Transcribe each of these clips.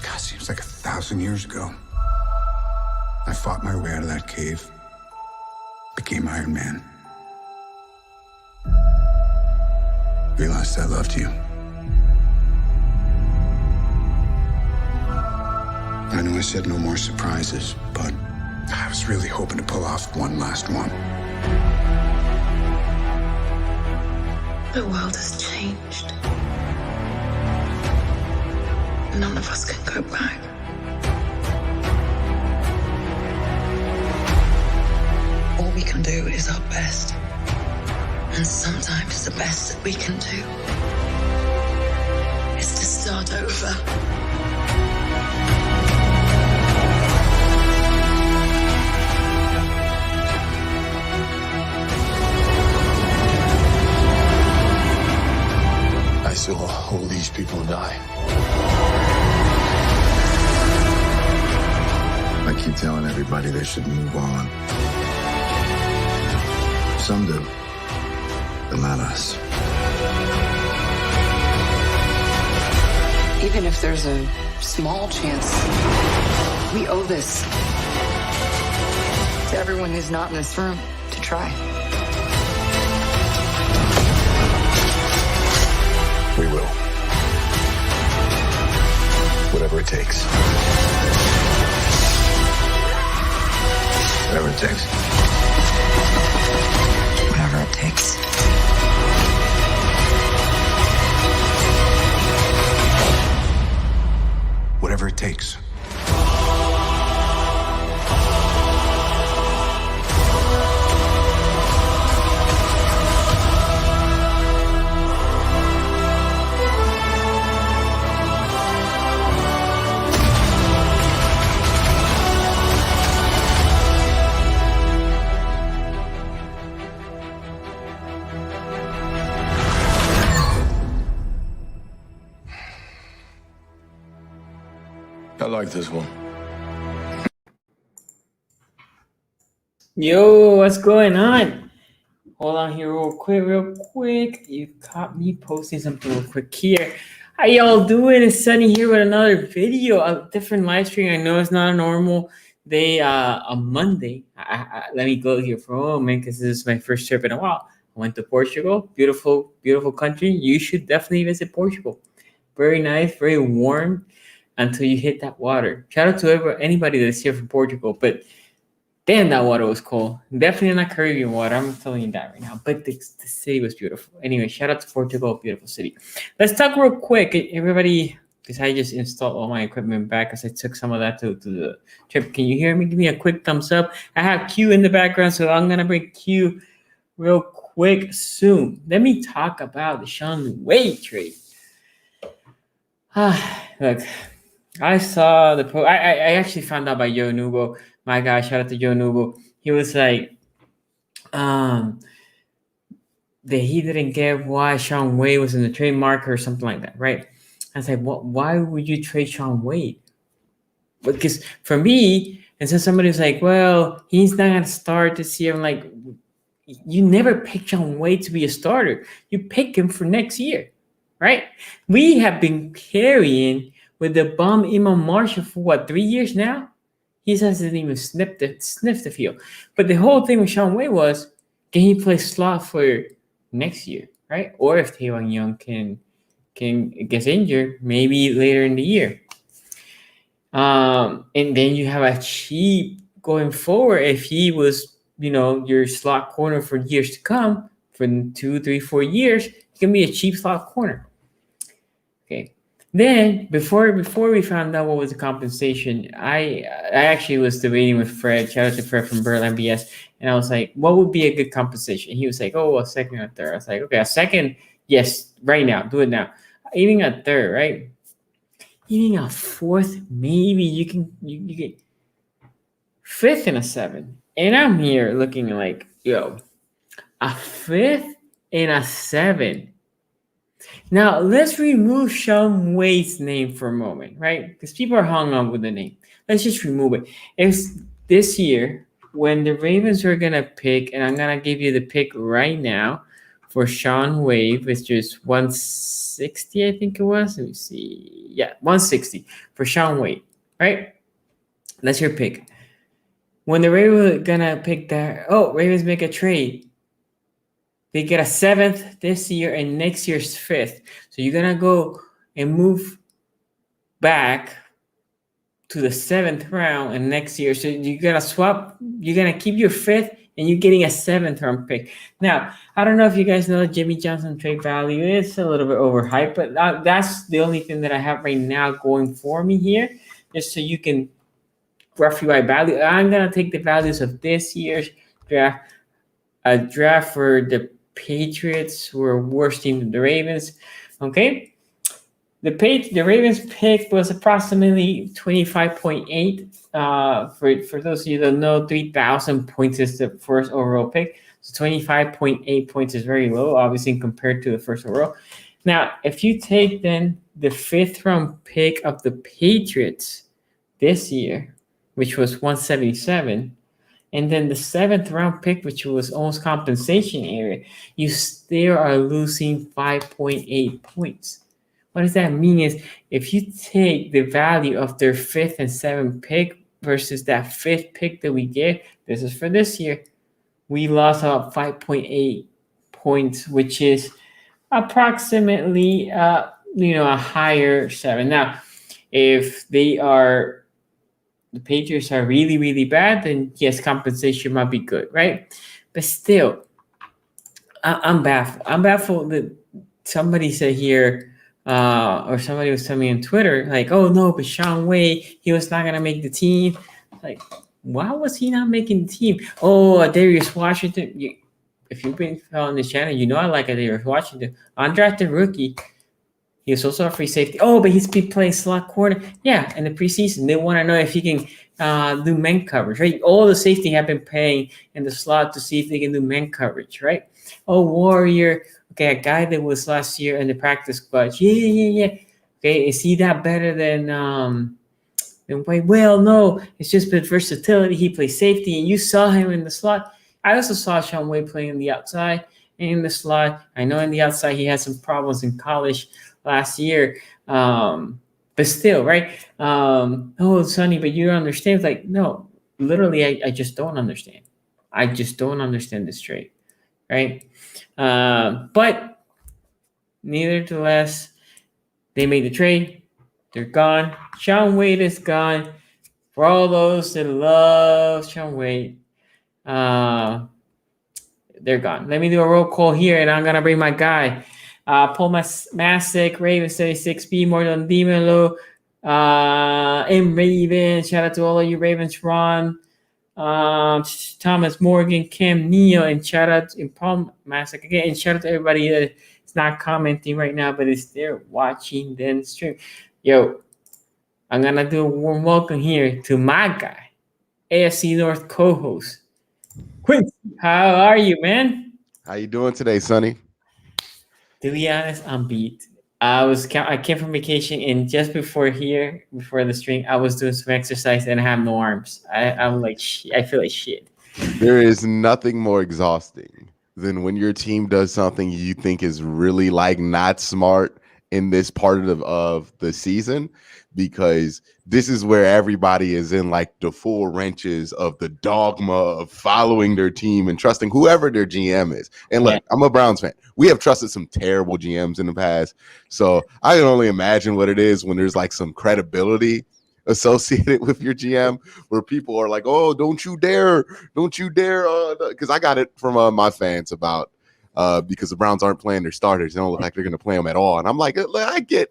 God, seems like 1,000 years ago. I fought my way out of that cave, became Iron Man. Realized I loved you. I know I said no more surprises, but I was really hoping to pull off one last one. The world has changed. None of us can go back. All we can do is our best. And sometimes the best that we can do is to start over. I saw all these people die. I keep telling everybody they should move on. Some do, but not us. Even if there's a small chance, we owe this to everyone who's not in this room to try. We will. Whatever it takes. Whatever it takes. Whatever it takes. Whatever it takes. I like this one. Yo, what's going on? Hold on here real quick. You caught me posting something real quick here. How y'all doing? It's Sunny here with another video, a different live stream. I know it's not a normal day on Monday. Let me go here for a moment because this is my first trip in a while. I went to Portugal. Beautiful, beautiful country. You should definitely visit Portugal. Very nice, very warm until you hit that water. Shout out to anybody that's here from Portugal, but damn, that water was cold. Definitely not Caribbean water. I'm telling you that right now. But the city was beautiful. Anyway, shout out to Portugal, beautiful city. Let's talk real quick. Everybody, because I just installed all my equipment back because I took some of that to the trip. Can you hear me? Give me a quick thumbs up. I have Q in the background, so I'm going to bring Q real quick soon. Let me talk about the Shaun Wade trade. Look, I saw the post. I actually found out by Joe Nubo. My guy, shout out to Joe Nubo. He was like, that he didn't get why Shaun Wade was in the trade market or something like that, right? I was like, why would you trade Shaun Wade? Because for me, and so somebody was like, well, he's not going to start this year. I'm like, you never pick Shaun Wade to be a starter. You pick him for next year, right? We have been carrying with the bum Imam Marshall for 3 years now? He hasn't even sniffed the field. But the whole thing with Shaun Wade was, can he play slot for next year, right? Or if Taewon Young can get injured, maybe later in the year. And then you have a cheap going forward. If he was, your slot corner for years to come, for 2, 3, 4 years, he can be a cheap slot corner. Okay. Then before we found out what was the compensation, I actually was debating with Fred. Shout out to Fred from Berlin BS, and I was like, what would be a good compensation? And he was like, a second or third. I was like, okay, a second, yes, right now, do it now. Even a third, right? Even a fourth, maybe you get fifth and a seven. And I'm here looking like, a fifth and a seven. Now, let's remove Shaun Wade's name for a moment, right? Because people are hung up with the name. Let's just remove it. It's this year when the Ravens are going to pick, and I'm going to give you the pick right now, for Shaun Wade, which is 160, I think it was. Let me see. Yeah, 160 for Shaun Wade, right? That's your pick. When the Ravens are gonna pick that, Ravens make a trade. They get a 7th this year and next year's 5th. So you're gonna go and move back to the 7th round and next year. So you're gonna swap, you're gonna keep your 5th and you're getting a 7th round pick. Now, I don't know if you guys know Jimmy Johnson trade value is a little bit overhyped, but that's the only thing that I have right now going for me here, just so you can roughly my value. I'm gonna take the values of this year's draft. A draft for the Patriots, who are worse team than the Ravens. Okay. The Ravens pick was approximately 25.8. For those of you that know, 3,000 points is the first overall pick. So 25.8 points is very low, obviously, compared to the first overall. Now, if you take then the 5th round pick of the Patriots this year, which was 177, and then the 7th round pick, which was almost compensation area, you still are losing 5.8 points. What does that mean is if you take the value of their 5th and 7th pick versus that 5th pick that we get, this is for this year, we lost about 5.8 points, which is approximately a higher 7. Now, if the Patriots are really, really bad, then yes, compensation might be good, right? But still, I'm baffled. I'm baffled that somebody said here, or somebody was telling me on Twitter, like, oh no, but Shaun Wade, he was not gonna make the team. Like, why was he not making the team? Oh, Darius Washington. If you've been following this channel, you know I like Darius Washington. Undrafted rookie. He was also a free safety. Oh, but he's been playing slot corner. Yeah, in the preseason, they want to know if he can do man coverage, right? All the safety have been playing in the slot to see if they can do man coverage, right? Oh, Warrior. Okay, a guy that was last year in the practice squad. Yeah. Okay, is he that better than Wade? Well, no, it's just been versatility. He plays safety, and you saw him in the slot. I also saw Shaun Wade playing in the outside and in the slot. I know in the outside he had some problems in college last year. But still, right? Oh, Sonny, but you don't understand. It's like, no, literally, I just don't understand. I just don't understand this trade, right? But nevertheless, they made the trade. They're gone. Shaun Wade is gone. For all those that love Shaun Wade, they're gone. Let me do a roll call here, and I'm gonna bring my guy. Paul Masick, Ravens 76B, Morton Dimelo, M. Raven. Shout out to all of you Ravens, Ron, Thomas Morgan, Cam Neal, and shout out to Paul Masick again. And shout out to everybody that is not commenting right now, but is there watching the stream. Yo, I'm going to do a warm welcome here to my guy, AFC North co-host, Quincy. How are you, man? How you doing today, Sonny? To be honest, I'm beat. I came from vacation, and just before the stream, I was doing some exercise and I have no arms. I'm like, I feel like shit. There is nothing more exhausting than when your team does something you think is really like not smart in this part of the season, because this is where everybody is in like the full wrenches of the dogma of following their team and trusting whoever their GM is. And look, I'm a Browns fan. We have trusted some terrible GMs in the past. So I can only imagine what it is when there's like some credibility associated with your GM where people are like, oh, don't you dare. Because I got it from my fans about because the Browns aren't playing their starters. They don't look like they're going to play them at all. And I'm like, I get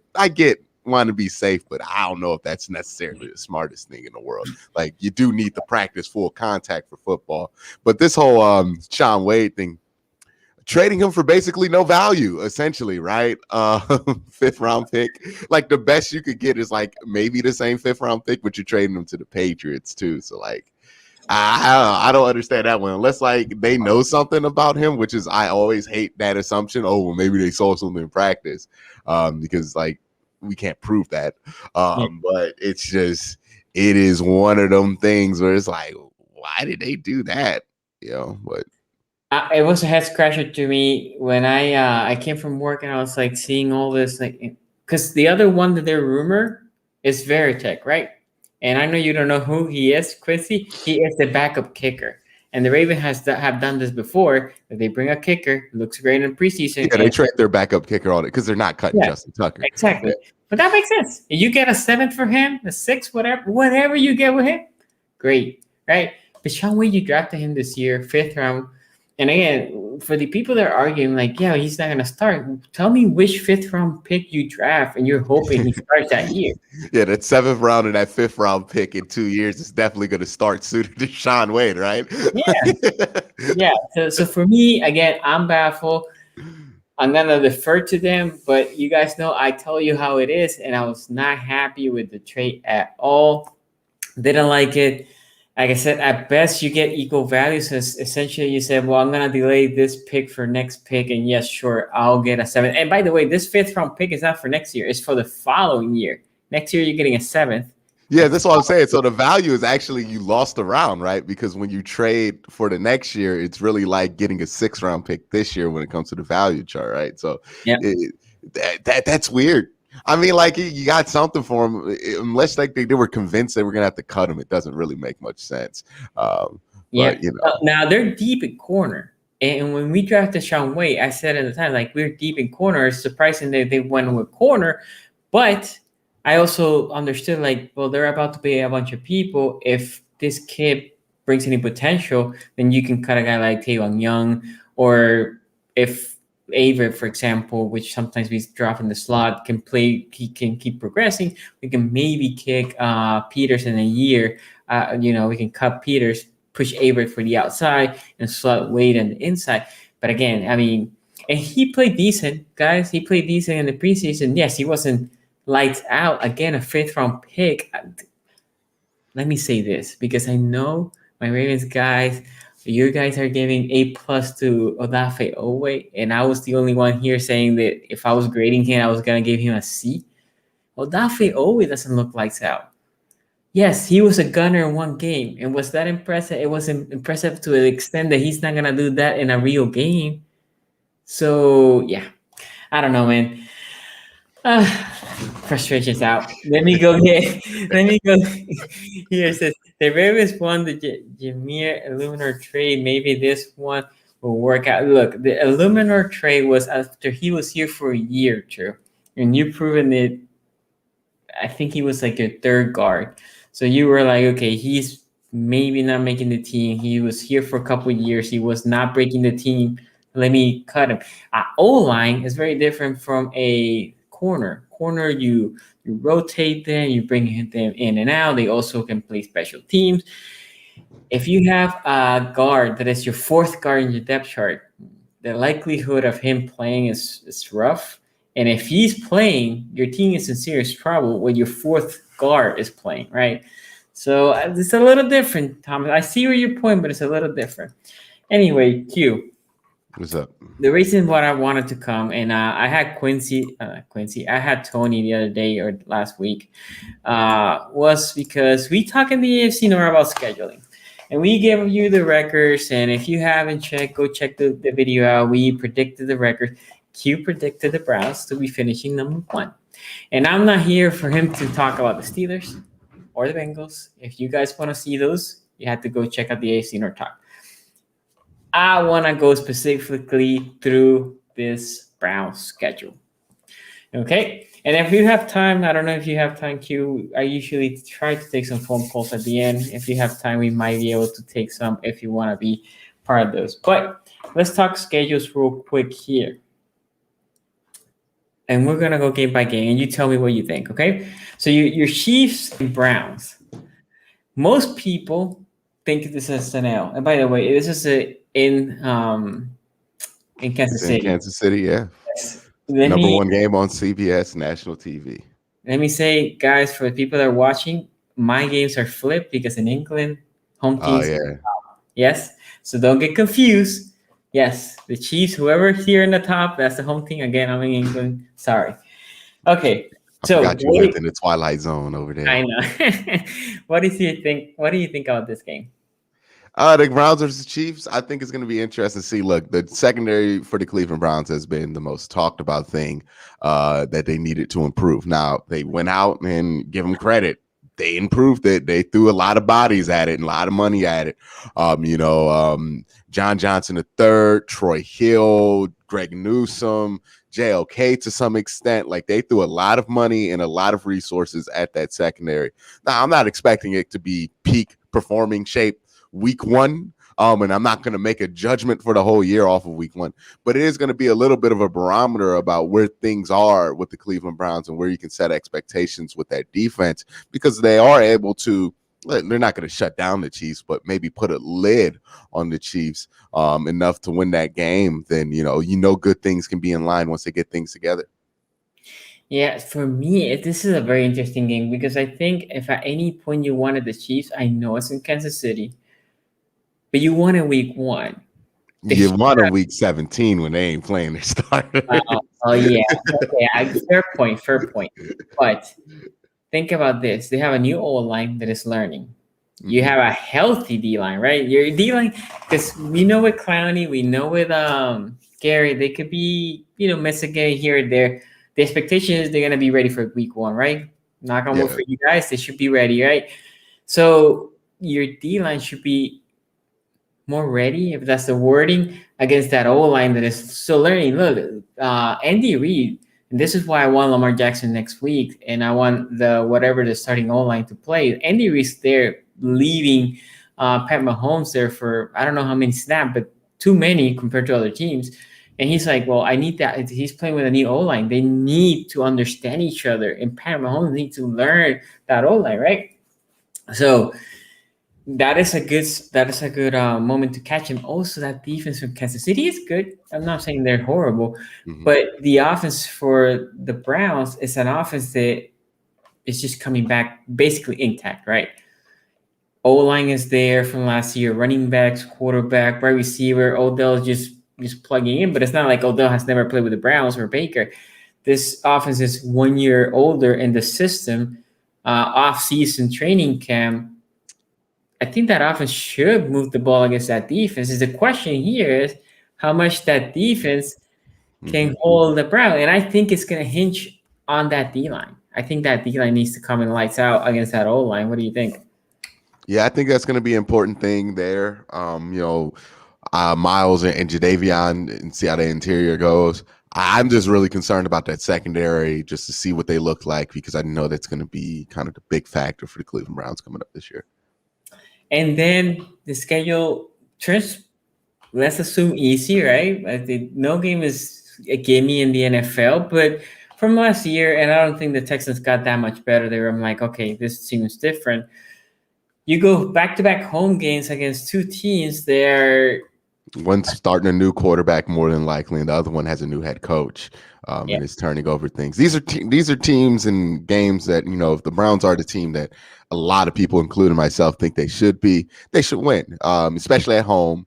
wanting to be safe, but I don't know if that's necessarily the smartest thing in the world. Like, you do need to practice full contact for football. But this whole Shaun Wade thing, trading him for basically no value, essentially, right? 5th round pick. Like, the best you could get is like maybe the same 5th round pick, but you're trading him to the Patriots too. So like, I don't understand that one unless like they know something about him, which is, I always hate that assumption. Oh, well, maybe they saw something in practice, because like we can't prove that. But it's just, it is one of them things where it's like, why did they do that? But It was a head scratcher to me when I came from work and I was like seeing all this, like, because the other one that they rumor is Veritek, right? And I know you don't know who he is, Quincy. He is the backup kicker, and the Raven have done this before. That they bring a kicker, looks great in preseason. Yeah, they And trade their backup kicker on it because they're not cutting yeah, Justin Tucker. exactly. But that makes sense. You get a 7th for him, a 6th, whatever you get with him, great, right? But Shaun Wade, you drafted him this year, 5th round. And again, for the people that are arguing, like, yeah, he's not going to start, tell me which 5th round pick you draft and you're hoping he starts that year. Yeah, that 7th round and that 5th round pick in 2 years is definitely going to start suited to Shaun Wade, right? Yeah. Yeah. So for me, again, I'm baffled. I'm going to defer to them, but you guys know I tell you how it is, and I was not happy with the trade at all. Didn't like it. Like I said, at best you get equal values. So essentially, you said, "Well, I'm gonna delay this pick for next pick, and yes, sure, I'll get a 7th." And by the way, this 5th round pick is not for next year; it's for the following year. Next year, you're getting a 7th. Yeah, that's what I'm saying. So the value is actually you lost a round, right? Because when you trade for the next year, it's really like getting a 6th round pick this year when it comes to the value chart, right? So Yeah. That's weird. I mean, like you got something for him, unless like they were convinced they were gonna have to cut him. It doesn't really make much sense. Yeah. But you know, Now they're deep in corner. And when we drafted Shaun Wade, I said at the time, like, we're deep in corner. It's surprising that they went with corner. But I also understood, like, well, they're about to pay a bunch of people. If this kid brings any potential, then you can cut a guy like Taewon Young. Or if Aver, for example, which sometimes we drop in the slot, can play, he can keep progressing. We can maybe kick Peters in a year. We can cut Peters, push Aver for the outside, and slot Wade on the inside. But again, I mean, and he played decent, guys. He played decent in the preseason. Yes, he wasn't lights out. Again, a 5th round pick. Let me say this, because I know my Ravens guys, you guys are giving A+ to Odafe Owe, and I was the only one here saying that if I was grading him, I was gonna give him a C. Odafe Owe doesn't look lights out. Yes, he was a gunner in one game, and was that impressive? It was impressive to the extent that he's not gonna do that in a real game. So yeah, I don't know, man. Frustration's out. Let me go here. Let me go here. It says the Ravens won the Jameer Illuminor trade. Maybe this one will work out. Look, the Illuminor trade was after he was here for a year, true, and you proven it. I think he was like your 3rd guard. So you were like, okay, he's maybe not making the team. He was here for a couple of years. He was not breaking the team. Let me cut him. O-line is very different from a corner. Corner, you rotate them, you bring them in and out. They also can play special teams. If you have a guard that is your 4th guard in your depth chart, the likelihood of him playing is rough. And if he's playing, your team is in serious trouble when your 4th guard is playing, right? So it's a little different, Thomas. I see where your point, but it's a little different. Anyway, Q. what's up? The reason why I wanted to come, and I had I had Tony the other day or last week, was because we talk in the AFC North about scheduling. And we give you the records, and if you haven't checked, go check the video out. We predicted the record. Q predicted the Browns to be finishing number 1. And I'm not here for him to talk about the Steelers or the Bengals. If you guys want to see those, you have to go check out the AFC North talk. I want to go specifically through this Browns schedule. Okay? And if you have time, I don't know if you have time, Q. I usually try to take some phone calls at the end. If you have time, we might be able to take some if you want to be part of those. But let's talk schedules real quick here. And we're going to go game by game, and you tell me what you think, okay? So your Chiefs and Browns. Most people think this is an L. And by the way, this is in Kansas City. In Kansas City, yeah. Yes. Number 1 game on CBS national TV. Let me say, guys, for the people that are watching, my games are flipped because in England, home teams. Oh, yeah. Yes. So don't get confused. Yes, the Chiefs, whoever here in the top, that's the home team. Again, I'm in England. Sorry. Okay. So I forgot you lived in the Twilight Zone over there. I know. What do you think? What do you think about this game? The Browns versus Chiefs, I think it's going to be interesting to see. Look, the secondary for the Cleveland Browns has been the most talked about thing that they needed to improve. Now, they went out and give them credit. They improved it. They threw a lot of bodies at it and a lot of money at it. John Johnson III, Troy Hill, Greg Newsome, JLK to some extent. Like, they threw a lot of money and a lot of resources at that secondary. Now, I'm not expecting it to be peak performing shape week one. And I'm not going to make a judgment for the whole year off of week one, but it is going to be a little bit of a barometer about where things are with the Cleveland Browns and where you can set expectations with that defense, because they are able to, they're not going to shut down the Chiefs, but maybe put a lid on the Chiefs enough to win that game. Then, good things can be in line once they get things together. Yeah, for me, this is a very interesting game because I think if at any point you wanted the Chiefs, I know it's in Kansas City, but you won in week one. You won in week 17 when they ain't playing their starter. Oh yeah. Okay, fair point. But think about this. They have a new O-line that is learning. You have a healthy D-line, right? Your D-line, because we know with Clowney, we know with Gary, they could be, miss a game here or there. The expectation is they're going to be ready for week one, right? Knock on wood for you guys. They should be ready, right? So your D-line should be more ready, if that's the wording, against that O-line that is still learning. Look, Andy Reid, and this is why I want Lamar Jackson next week, and I want the starting O-line to play. Andy Reid's there, leaving Pat Mahomes there for I don't know how many snaps, but too many compared to other teams. And he's like, well, I need that. He's playing with a new O-line. They need to understand each other, and Pat Mahomes needs to learn that O-line, right? So that is a good moment to catch him. Also, that defense from Kansas City is good. I'm not saying they're horrible, but the offense for the Browns is an offense that is just coming back basically intact, right? O-line is there from last year, running backs, quarterback, wide receiver. Odell is just plugging in, but it's not like Odell has never played with the Browns or Baker. This offense is 1 year older in the system, off-season training camp. I think that offense should move the ball against that defense. The question here is how much that defense can hold the Browns. And I think it's going to hinge on that D-line. I think that D-line needs to come in lights out against that O-line. What do you think? Yeah, I think that's going to be an important thing there. Miles and Jadeveon, and see how the interior goes. I'm just really concerned about that secondary just to see what they look like, because I know that's going to be kind of the big factor for the Cleveland Browns coming up this year. And then the schedule turns, let's assume, easy, right? No game is a gimme in the NFL, but from last year, and I don't think the Texans got that much better there. I'm like, okay, this seems different. You go back-to-back home games against two teams. They're one's starting a new quarterback more than likely, and the other one has a new head coach, and is turning over things. These are teams and games that, if the Browns are the team that a lot of people, including myself, think they should win, especially at home,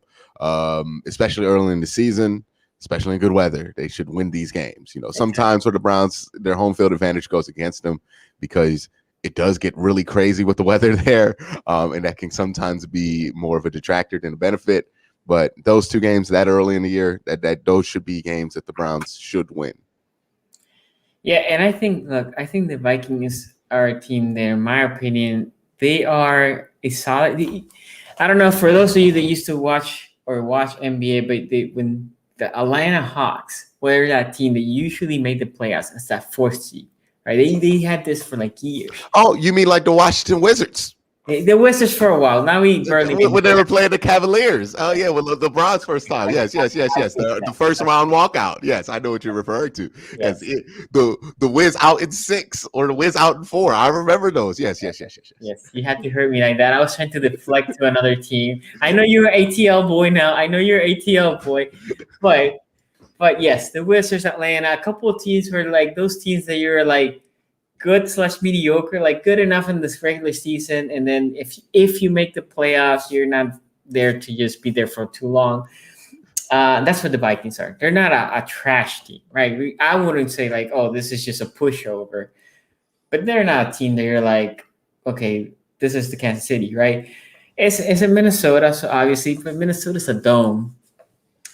especially early in the season, especially in good weather. They should win these games. Sometimes for the Browns, their home field advantage goes against them because it does get really crazy with the weather there, and that can sometimes be more of a detractor than a benefit. But those two games that early in the year, that those should be games that the Browns should win. Yeah, and I think the Vikings are a team that, in my opinion, they are a solid. I don't know, for those of you that used to watch NBA, but when the Atlanta Hawks were that team that usually made the playoffs as that fourth seed, right? They had this for like years. Oh, you mean like the Washington Wizards? The Wizards for a while. Now we barely when they were playing the Cavaliers. Oh yeah, well the Browns first time. Yes. The first round walkout. Yes, I know what you're referring to. Yes, the Wiz out in 6 or the Wiz out in 4. I remember those. Yes. Yes, you had to hurt me like that. I was trying to deflect to another team. I know you're an ATL boy now. But yes, the Wizards, Atlanta, a couple of teams were like those teams that you're like good/mediocre, like good enough in this regular season, and then if you make the playoffs, you're not there to just be there for too long. That's what the Vikings are. They're not a trash team, right? I wouldn't say like, oh, this is just a pushover, but they're not a team that you're like, okay, this is the Kansas City, right? It's in Minnesota, so obviously, but Minnesota's a dome.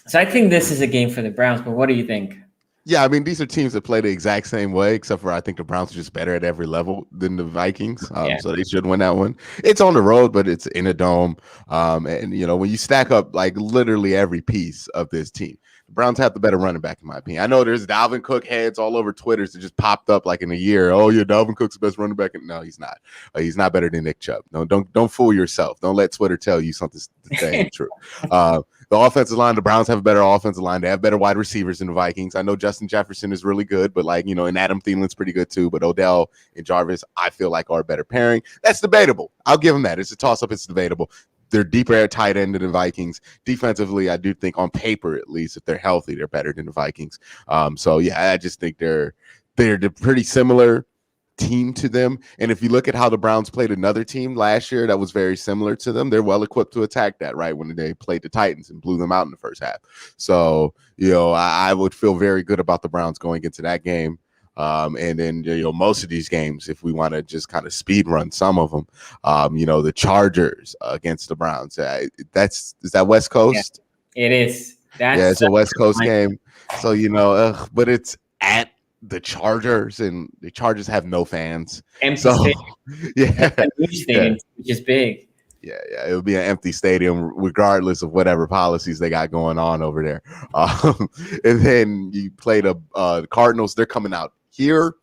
So I think this is a game for the Browns. But what do you think? Yeah, I mean, these are teams that play the exact same way, except for I think the Browns are just better at every level than the Vikings. Yeah. So they should win that one. It's on the road, but it's in a dome. And, when you stack up like literally every piece of this team, the Browns have the better running back, in my opinion. I know there's Dalvin Cook heads all over Twitter that just popped up like in a year. Oh, yeah, Dalvin Cook's the best running back. No, he's not. He's not better than Nick Chubb. No, don't fool yourself. Don't let Twitter tell you something that ain't true. The offensive line, the Browns have a better offensive line. They have better wide receivers than the Vikings. I know Justin Jefferson is really good, but and Adam Thielen's pretty good too. But Odell and Jarvis, I feel like are a better pairing. That's debatable. I'll give them that. It's a toss-up. It's debatable. They're deeper at tight end than the Vikings. Defensively, I do think on paper, at least, if they're healthy, they're better than the Vikings. So yeah, I just think they're pretty similar team to them. And if you look at how the Browns played another team last year that was very similar to them, they're well equipped to attack that, right? When they played the Titans and blew them out in the first half. So, I would feel very good about the Browns going into that game. And then, most of these games, if we want to just kind of speed run some of them, the Chargers against the Browns, is that West Coast? Yeah, it is. It's a West Coast game. So, but it's at the Chargers, and the Chargers have no fans. Empty stadium. Yeah. Stadium, which is big. Yeah, it would be an empty stadium regardless of whatever policies they got going on over there. And then you play the Cardinals. They're coming out here.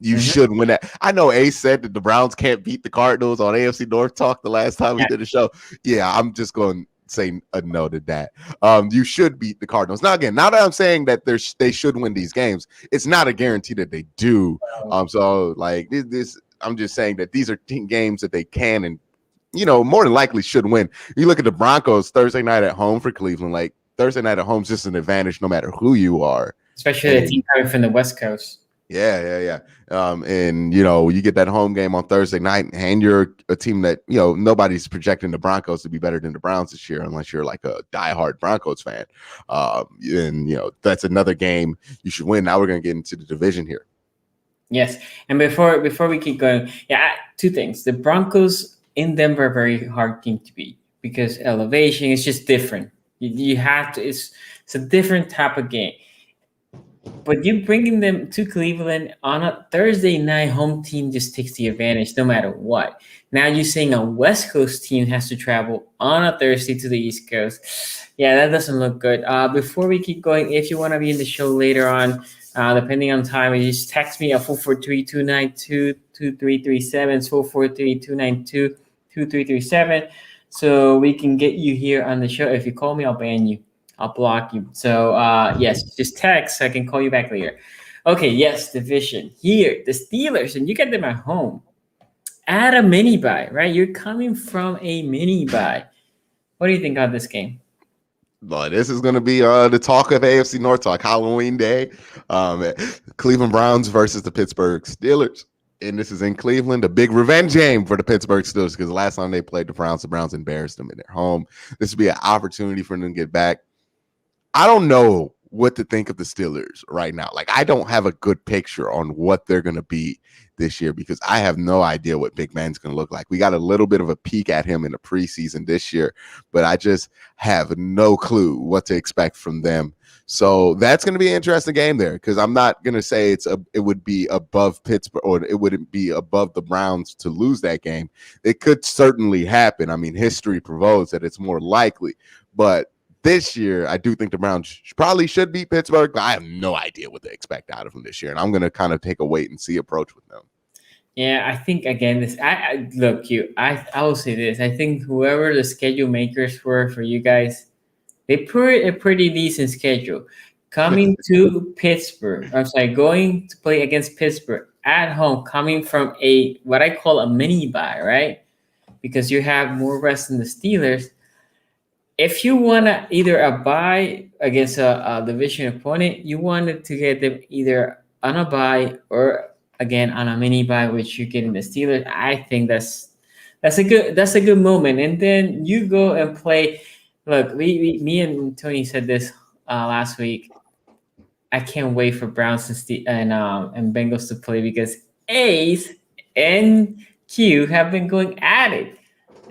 You should win that. I know Ace said that the Browns can't beat the Cardinals on AFC North Talk the last time we did a show. Yeah, I'm just going say a no to that. You should beat the Cardinals. Now again, now that I'm saying that they should win these games, it's not a guarantee that they do. So like this, I'm just saying that these are games that they can and more than likely should win. You look at the Broncos Thursday night at home for Cleveland. Like Thursday night at home is just an advantage no matter who you are, especially the team coming from the West Coast. Yeah. And you get that home game on Thursday night, and you're a team that nobody's projecting the Broncos to be better than the Browns this year, unless you're like a diehard Broncos fan. And that's another game you should win. Now we're gonna get into the division here. Yes, and before we keep going, two things: the Broncos in Denver are a very hard team to beat because elevation is just different. You have to. It's a different type of game. But you bringing them to Cleveland on a Thursday night home team just takes the advantage no matter what. Now you're saying a West Coast team has to travel on a Thursday to the East Coast. Yeah, that doesn't look good. Before we keep going, if you want to be in the show later on, depending on time, you just text me at 443-292-2337. 443-292-2337. So we can get you here on the show. If you call me, I'll ban you. I'll block you. So, yes, just text. I can call you back later. Okay, yes, division. Here, the Steelers, and you get them at home. At a mini bye, right? You're coming from a mini bye. What do you think of this game? Well, this is going to be the talk of AFC North Talk, Halloween Day. Cleveland Browns versus the Pittsburgh Steelers. And this is in Cleveland, a big revenge game for the Pittsburgh Steelers because the last time they played the Browns embarrassed them in their home. This would be an opportunity for them to get back. I don't know what to think of the Steelers right now. Like, I don't have a good picture on what they're going to be this year because I have no idea what Big Ben's going to look like. We got a little bit of a peek at him in the preseason this year, but I just have no clue what to expect from them. So that's going to be an interesting game there because I'm not going to say it would be above Pittsburgh or it wouldn't be above the Browns to lose that game. It could certainly happen. I mean, history proves that it's more likely, but this year, I do think the Browns probably should beat Pittsburgh, but I have no idea what to expect out of them this year, and I'm going to kind of take a wait-and-see approach with them. Yeah, I think, again, I will say this. I think whoever the schedule makers were for you guys, they put a pretty decent schedule. Coming to Pittsburgh, going to play against Pittsburgh at home, coming from what I call a mini bye, right? Because you have more rest than the Steelers. If you want to either a bye against a division opponent, you wanted to get them either on a bye or again on a mini bye, which you're getting the Steelers. I think that's a good moment. And then you go and play. Look, me and Tony said this last week. I can't wait for Browns and Bengals to play because Ace and Q have been going at it.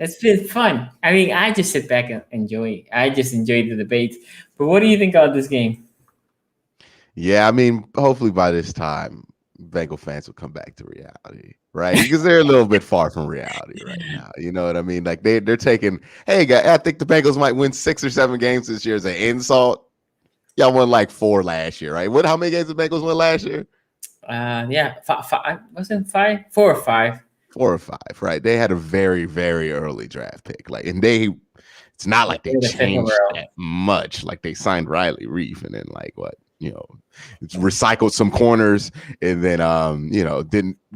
It's been fun. I mean, I just sit back and enjoy. I just enjoy the debates. But what do you think of this game? Yeah, I mean, hopefully by this time, Bengal fans will come back to reality, right? Because they're a little bit far from reality right now. You know what I mean? Like they're taking, hey, guys, I think the Bengals might win 6 or 7 games this year as an insult. Y'all won like 4 last year, right? How many games the Bengals won last year? Yeah, five, wasn't 5, 4 or 5. 4 or 5, right? They had a very, very early draft pick. Like, and it's not like they changed that much. Like they signed Riley Reef and then like what, it's recycled some corners and then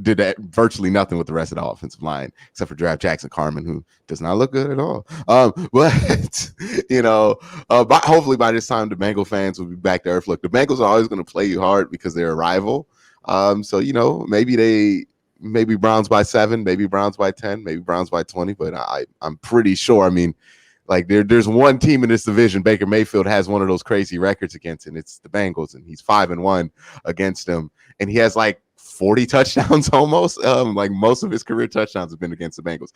did that virtually nothing with the rest of the offensive line except for draft Jackson Carman, who does not look good at all. But hopefully by this time the Bengal fans will be back to earth. Look, the Bengals are always going to play you hard because they're a rival. So maybe Browns by 7, maybe Browns by 10, maybe Browns by 20, but I'm pretty sure. I mean, like there's one team in this division Baker Mayfield has one of those crazy records against, and it's the Bengals, and he's 5-1 against them, and he has like 40 touchdowns almost. Like most of his career touchdowns have been against the Bengals.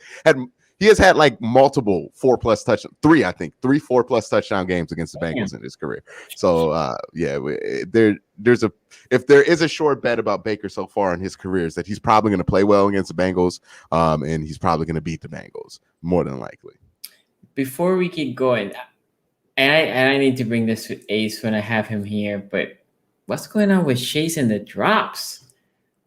He has had like multiple 4+ touchdowns, 3 4+ touchdown games against the Bengals in his career. So if there is a short bet about Baker so far in his career is that he's probably going to play well against the Bengals, and he's probably going to beat the Bengals more than likely. Before we keep going, and I need to bring this to Ace when I have him here, but what's going on with chasing the drops?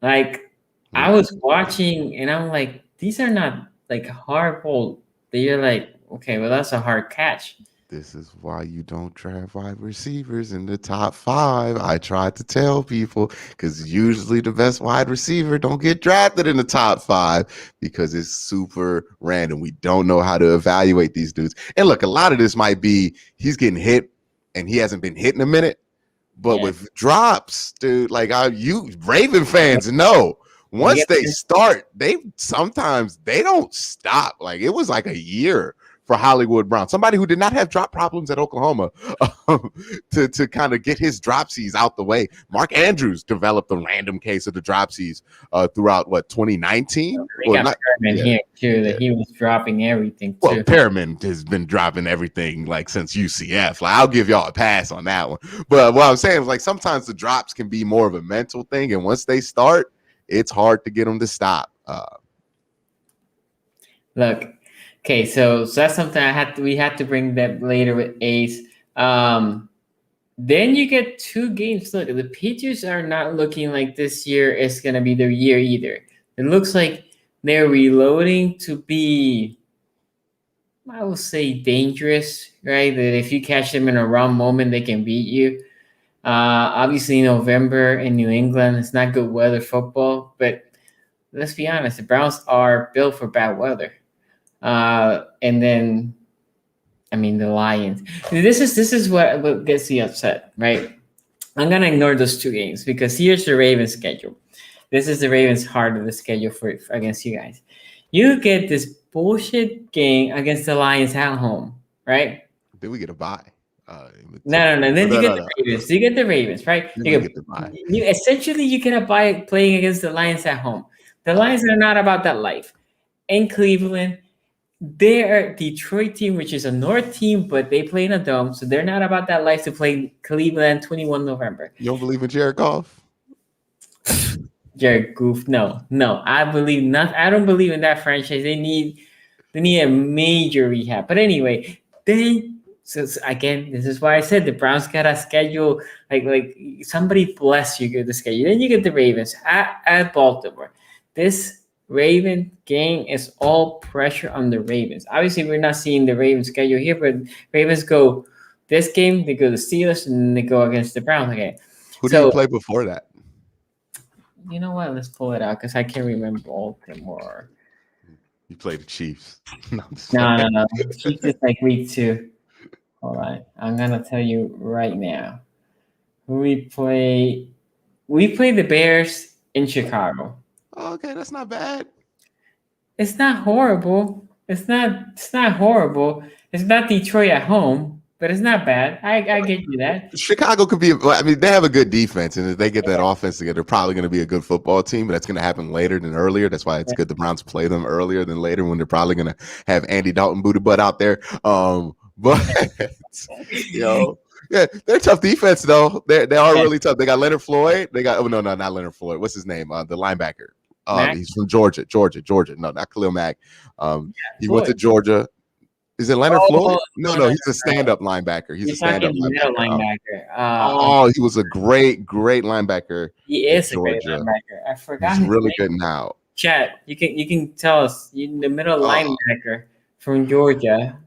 Like, I was watching and I'm like, these are not like hard ball. They're like, okay, well, that's a hard catch. This is why you don't draft wide receivers in the top 5. I tried to tell people because usually the best wide receiver don't get drafted in the top 5 because it's super random. We don't know how to evaluate these dudes. And look, a lot of this might be he's getting hit and he hasn't been hit in a minute. But with drops, dude, like you Raven fans know. Once they start, they don't stop. Like it was like a year for Hollywood Brown, somebody who did not have drop problems at Oklahoma, to kind of get his dropsies out the way. Mark Andrews developed a random case of the dropsies throughout 2019. We got Perriman here too, that he was dropping everything too. Well, Perriman has been dropping everything like since UCF. Like I'll give y'all a pass on that one. But what I'm saying is like sometimes the drops can be more of a mental thing, and once they start, it's hard to get them to stop. Look, okay, so that's something we had to bring that later with Ace. Then you get 2 games. Look, the Patriots are not looking like this year is going to be their year either. It looks like they're reloading to be, I will say, dangerous, right? That if you catch them in a wrong moment, they can beat you. Obviously, November in New England, it's not good weather football, but let's be honest, the Browns are built for bad weather. And then, I mean, the Lions. This is what gets me upset, right? I'm gonna ignore those 2 games because here's the Ravens schedule. This is the Ravens' heart of the schedule for against you guys. You get this bullshit game against the Lions at home, right? Then we get a bye. No. Then you get the Ravens. You get the Ravens, right? Essentially, you get a bye playing against the Lions at home. The Lions are not about that life. In Cleveland, they're a Detroit team, which is a North team, but they play in a dome, so they're not about that life to play Cleveland 21 November. You don't believe in Jared Goff? Jared Goff, no. I believe not. I don't believe in that franchise. They need a major rehab. But anyway, so again, this is why I said the Browns got a schedule like somebody bless you get the schedule. Then you get the Ravens at Baltimore. This Raven game is all pressure on the Ravens. Obviously, we're not seeing the Ravens schedule here, but Ravens go this game, they go to the Steelers, and then they go against the Browns again. Who did you play before that? You know what? Let's pull it out because I can't remember all of them more. You played the Chiefs. No. Chiefs is like week 2. All right. I'm going to tell you right now. We play the Bears in Chicago. Okay, that's not bad. It's not horrible. It's not horrible. It's not Detroit at home, but it's not bad. I get you that. Chicago could be. I mean, they have a good defense, and if they get that offense together, they're probably going to be a good football team. But that's going to happen later than earlier. That's why it's good the Browns play them earlier than later when they're probably going to have Andy Dalton booty butt out there. But yeah, they're tough defense though. They are really tough. They got Leonard Floyd. They got not Leonard Floyd. What's his name? The linebacker. He's from Georgia. No, not Khalil Mack. He went to Georgia. Is it Leonard Floyd? No, he's a stand-up linebacker. He's a stand-up linebacker. He was a great linebacker. He is a great linebacker. I forgot. He's really good now. Chat, you can tell us the middle linebacker from Georgia.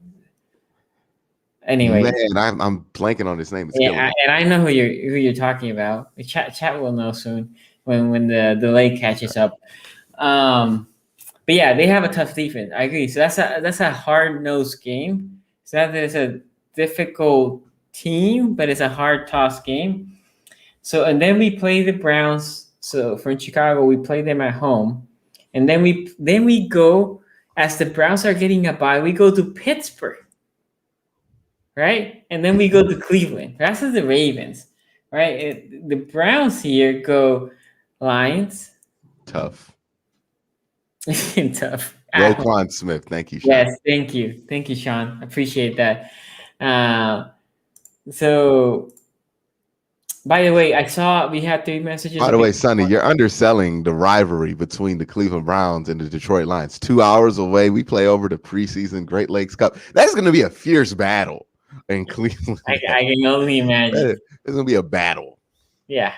Anyway, man, I'm blanking on his name. And I know who you're talking about. Chat will know soon when the delay catches up. But yeah, they have a tough defense. I agree. So that's a hard-nosed game. So that is a difficult team, but it's a hard-tossed game. So and then we play the Browns. So from Chicago, we play them at home, and then we go as the Browns are getting a bye. We go to Pittsburgh, right? And then we go to Cleveland. That's the Ravens, right? The Browns here go Lions. Tough. Tough. Roquan Smith, thank you, Shaun. Yes, thank you, Shaun. I appreciate that. So, by the way, I saw we had 3 messages. By the way, Sonny, you're underselling the rivalry between the Cleveland Browns and the Detroit Lions. 2 hours away, we play over the preseason Great Lakes Cup. That's going to be a fierce battle in Cleveland. I can only imagine. It's going to be a battle. Yeah.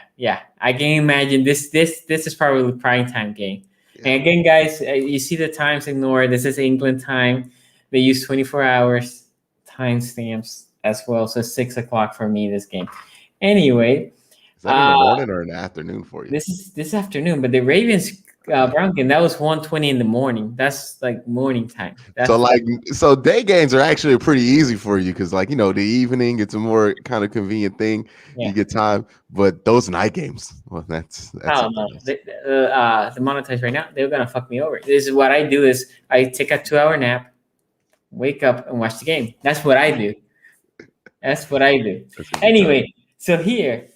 I can imagine this is probably the prime time game. And again, guys, you see the times ignored. This is England time. They use 24 hours timestamps as well. So 6 o'clock for me, this game. Anyway. Is that in the morning or in the afternoon for you? This is this afternoon, but the Ravens Brown game, that was 1:20 in the morning. That's like morning time. So day games are actually pretty easy for you because the evening, it's a more kind of convenient thing. Yeah. You get time, but those night games, well, that's I don't know. The monetize right now, they're gonna fuck me over. This is what I do: is I take a 2-hour nap, wake up, and watch the game. That's what I do. Anyway, so here.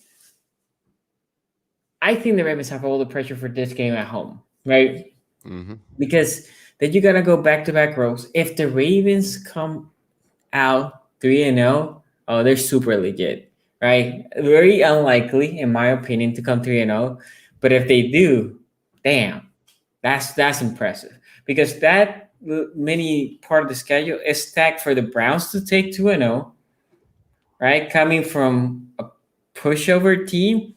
I think the Ravens have all the pressure for this game at home, right? Mm-hmm. Because then you got to go back-to-back rows. If the Ravens come out 3-0, they're super legit, right? Very unlikely, in my opinion, to come 3-0. But if they do, damn, that's impressive. Because that many part of the schedule is stacked for the Browns to take 2-0, right? Coming from a pushover team.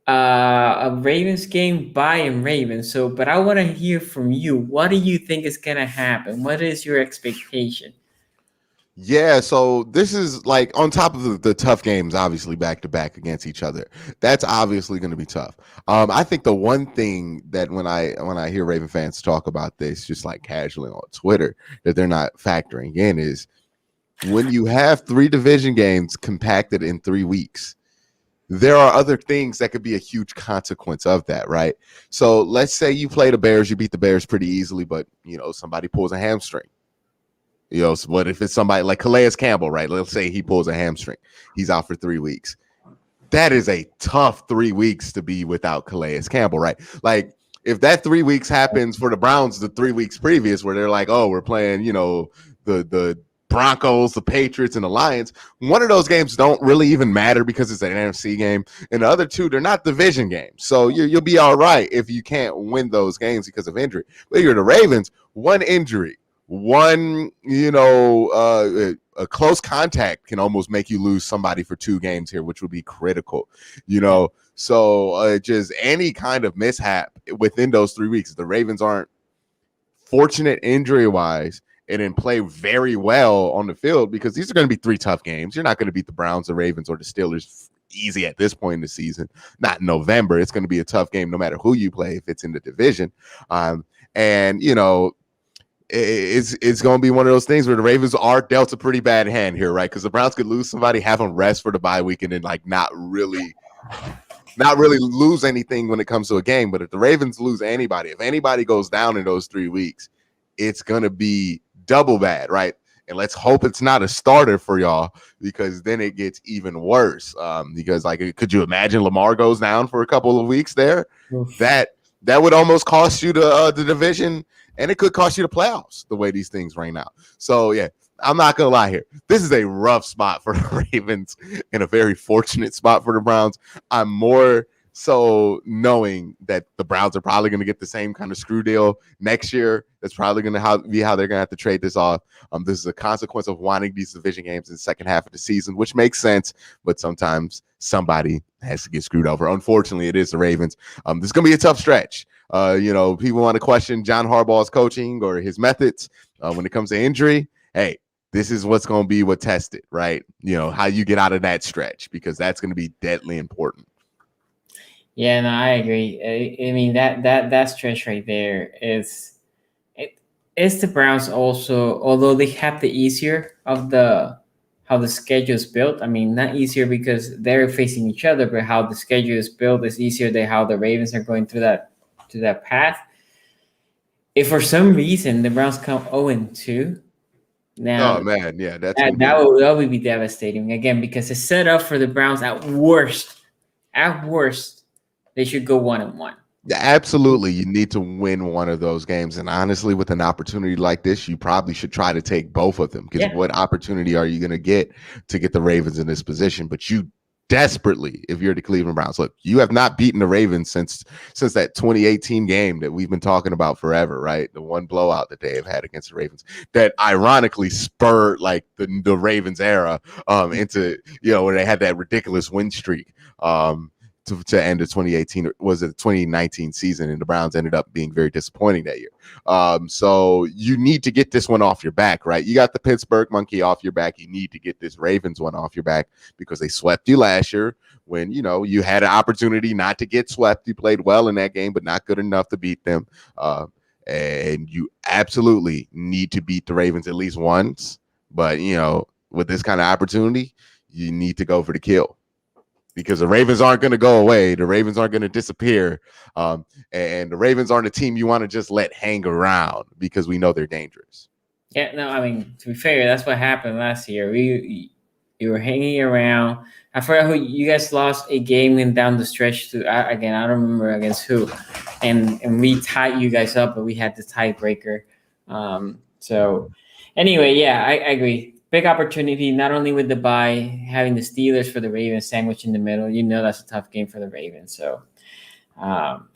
A Ravens game by and Ravens. So, but I want to hear from you. What do you think is going to happen? What is your expectation? Yeah, so this is like on top of the tough games, obviously back to back against each other. That's obviously going to be tough. I think the one thing that when I hear Raven fans talk about this, just like casually on Twitter, that they're not factoring in is when you have 3 division games compacted in 3 weeks. There are other things that could be a huge consequence of that, right? So let's say you play the Bears, you beat the Bears pretty easily, but somebody pulls a hamstring. So what if it's somebody like Calais Campbell, right? Let's say he pulls a hamstring. He's out for 3 weeks. That is a tough 3 weeks to be without Calais Campbell, right? Like if that 3 weeks happens for the Browns the 3 weeks previous where they're like, oh, we're playing, the Broncos, the Patriots, and the Lions. One of those games don't really even matter because it's an NFC game, and the other 2 they're not division games. So you'll be all right if you can't win those games because of injury. But you're the Ravens. One injury, one a close contact can almost make you lose somebody for 2 games here, which would be critical. So just any kind of mishap within those 3 weeks. The Ravens aren't fortunate injury wise. And then play very well on the field because these are going to be 3 tough games. You're not going to beat the Browns, the Ravens, or the Steelers easy at this point in the season. Not in November. It's going to be a tough game no matter who you play if it's in the division. It's going to be one of those things where the Ravens are dealt a pretty bad hand here, right? Because the Browns could lose somebody, have them rest for the bye week, and then not really lose anything when it comes to a game. But if the Ravens lose anybody, if anybody goes down in those 3 weeks, it's going to be double bad, right? And let's hope it's not a starter for y'all, because then it gets even worse. Because could you imagine Lamar goes down for a couple of weeks there? Oof. That would almost cost you the division, and it could cost you the playoffs the way these things right now. So yeah, I'm not gonna lie here. This is a rough spot for the Ravens and a very fortunate spot for the Browns. I'm more so knowing that the Browns are probably going to get the same kind of screw deal next year. That's probably going to be how they're going to have to trade this off. This is a consequence of wanting these division games in the second half of the season, which makes sense. But sometimes somebody has to get screwed over. Unfortunately, it is the Ravens. This is going to be a tough stretch. People want to question John Harbaugh's coaching or his methods when it comes to injury. Hey, this is what's going to be what tested, right? How you get out of that stretch, because that's going to be deadly important. Yeah, no, I agree. I mean, that stretch right there is the Browns also, although they have the easier of how the schedule is built. I mean, not easier because they're facing each other, but how the schedule is built is easier than how the Ravens are going through that path. If for some reason the Browns come 0-2, now, oh man, yeah, that would be devastating again, because it's set up for the Browns at worst. They should go 1-1. Yeah, absolutely. You need to win one of those games. And honestly, with an opportunity like this, you probably should try to take both of them, because what opportunity are you going to get the Ravens in this position? But you desperately, if you're the Cleveland Browns, look, you have not beaten the Ravens since that 2018 game that we've been talking about forever, right? The one blowout that they have had against the Ravens that ironically spurred the Ravens era into, where they had that ridiculous win streak. To end the 2018, was it the 2019 season, and the Browns ended up being very disappointing that year. So you need to get this one off your back, right? You got the Pittsburgh monkey off your back. You need to get this Ravens one off your back, because they swept you last year when, you had an opportunity not to get swept. You played well in that game, but not good enough to beat them. And you absolutely need to beat the Ravens at least once. But, with this kind of opportunity, you need to go for the kill, because the Ravens aren't going to go away. The Ravens aren't going to disappear. And the Ravens aren't a team you want to just let hang around, because we know they're dangerous. Yeah, no, I mean, to be fair, that's what happened last year. You were hanging around. I forgot who you guys lost a game and down the stretch to. I don't remember against who. And we tied you guys up, but we had the tiebreaker. So anyway, yeah, I agree. Big opportunity, not only with the bye, having the Steelers for the Ravens sandwich in the middle. That's a tough game for the Ravens. So,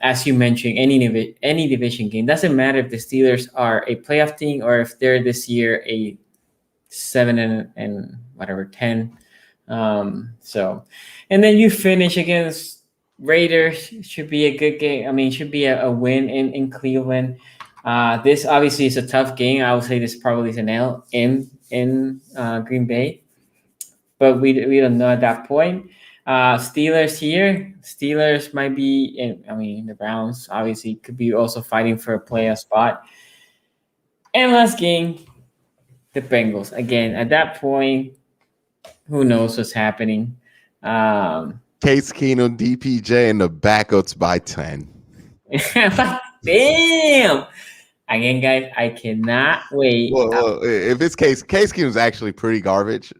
as you mentioned, any division game, doesn't matter if the Steelers are a playoff team or if they're this year a 7 and whatever 10. So, and then you finish against Raiders. Should be a good game. I mean, should be a win in Cleveland. This obviously is a tough game. I would say this probably is an L in Green Bay, but we don't know at that point. Steelers here. Steelers might be the Browns obviously could be also fighting for a playoff spot. And last game, the Bengals. Again, at that point, who knows what's happening. Case Keenum, DPJ, and the backups by 10. Damn. Again, guys, I cannot wait. Well, if it's Case Keenum's actually pretty garbage.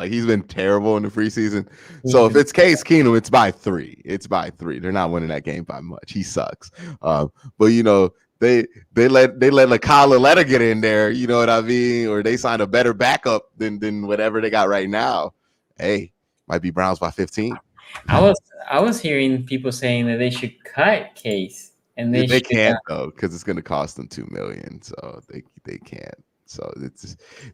He's been terrible in the preseason. So if it's Case Keenum, it's by 3. They're not winning that game by much. He sucks. But they let Kyle Lalletta get in there. You know what I mean? Or they signed a better backup than whatever they got right now. Hey, might be Browns by 15. I was hearing people saying that they should cut Case. And they can't though, because it's going to cost them $2 million. So they can't. So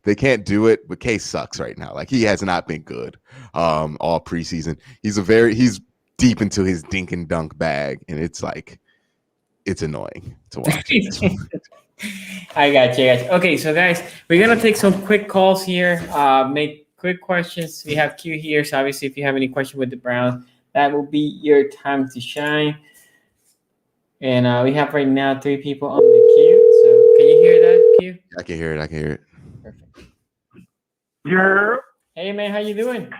they can't do it. But Case sucks right now. He has not been good all preseason. He's deep into his dink and dunk bag, and it's annoying to watch. I got you. Okay, so guys, we're gonna take some quick calls here. Make quick questions. We have Q here, so obviously, if you have any question with the Browns, that will be your time to shine. And we have right now 3 people on the queue. So can you hear that, Q? I can hear it. Perfect. Yeah. Hey, man, how you doing?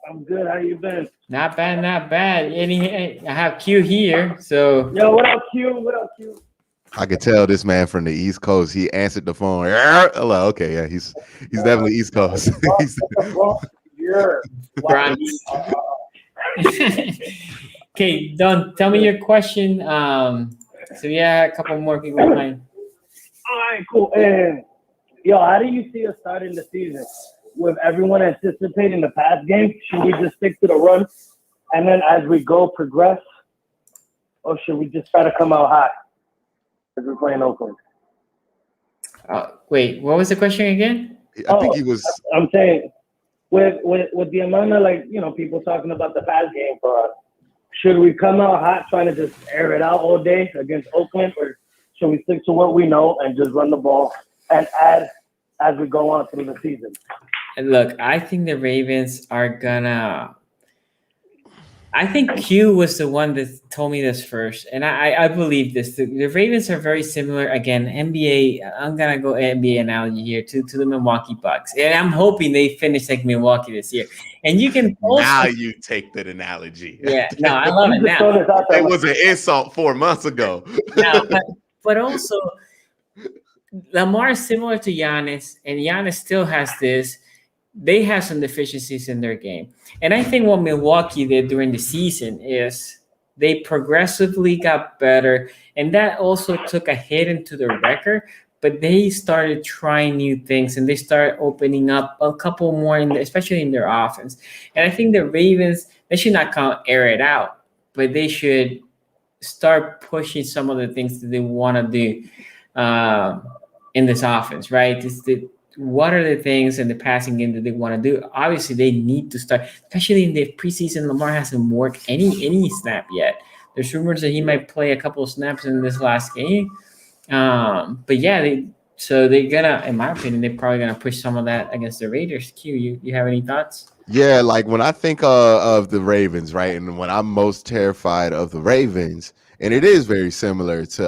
I'm good. How you been? Not bad. I have Q here. So Yo, what up, Q? I could tell this man from the East Coast. He answered the phone. Hello. Okay, yeah, he's definitely East Coast. You're Bronx. Okay, Don, tell me your question. So yeah, a couple more people behind. all right, cool. And yo, how do you see us starting the season? With everyone anticipating the pass game, should we just stick to the run, and then as we go progress, or should we just try to come out hot as we're playing Oakland? Wait, what was the question again? I think he was. I'm saying, with the amount of people talking about the pass game for us, should we come out hot trying to just air it out all day against Oakland, or should we stick to what we know and just run the ball and add as we go on through the season? And look, I think the Ravens are gonna. I think Q was the one that told me this first, and I believe this. The Ravens are very similar. Again, NBA. I'm gonna go NBA analogy here to the Milwaukee Bucks, and I'm hoping they finish like Milwaukee this year. And you can also, Now you take that analogy. yeah, no, I love it now. It was an insult 4 months ago. No, but also Lamar is similar to Giannis, and Giannis still has this. They have some deficiencies in their game. And I think what Milwaukee did during the season is they progressively got better. And that also took a hit into their record. But they started trying new things and they started opening up a couple more, especially in their offense. And I think the Ravens, they should not air it out, but they should start pushing some of the things that they want to do in this offense, right? What are the things in the passing game that they want to do? Obviously, they need to start, especially in the preseason. Lamar hasn't worked any snap yet. There's rumors that he might play a couple of snaps in this last game. But yeah, they're gonna, in my opinion, they're probably gonna push some of that against the Raiders. Q, you have any thoughts? Yeah, like when I think of the Ravens, right, and when I'm most terrified of the Ravens, and it is very similar to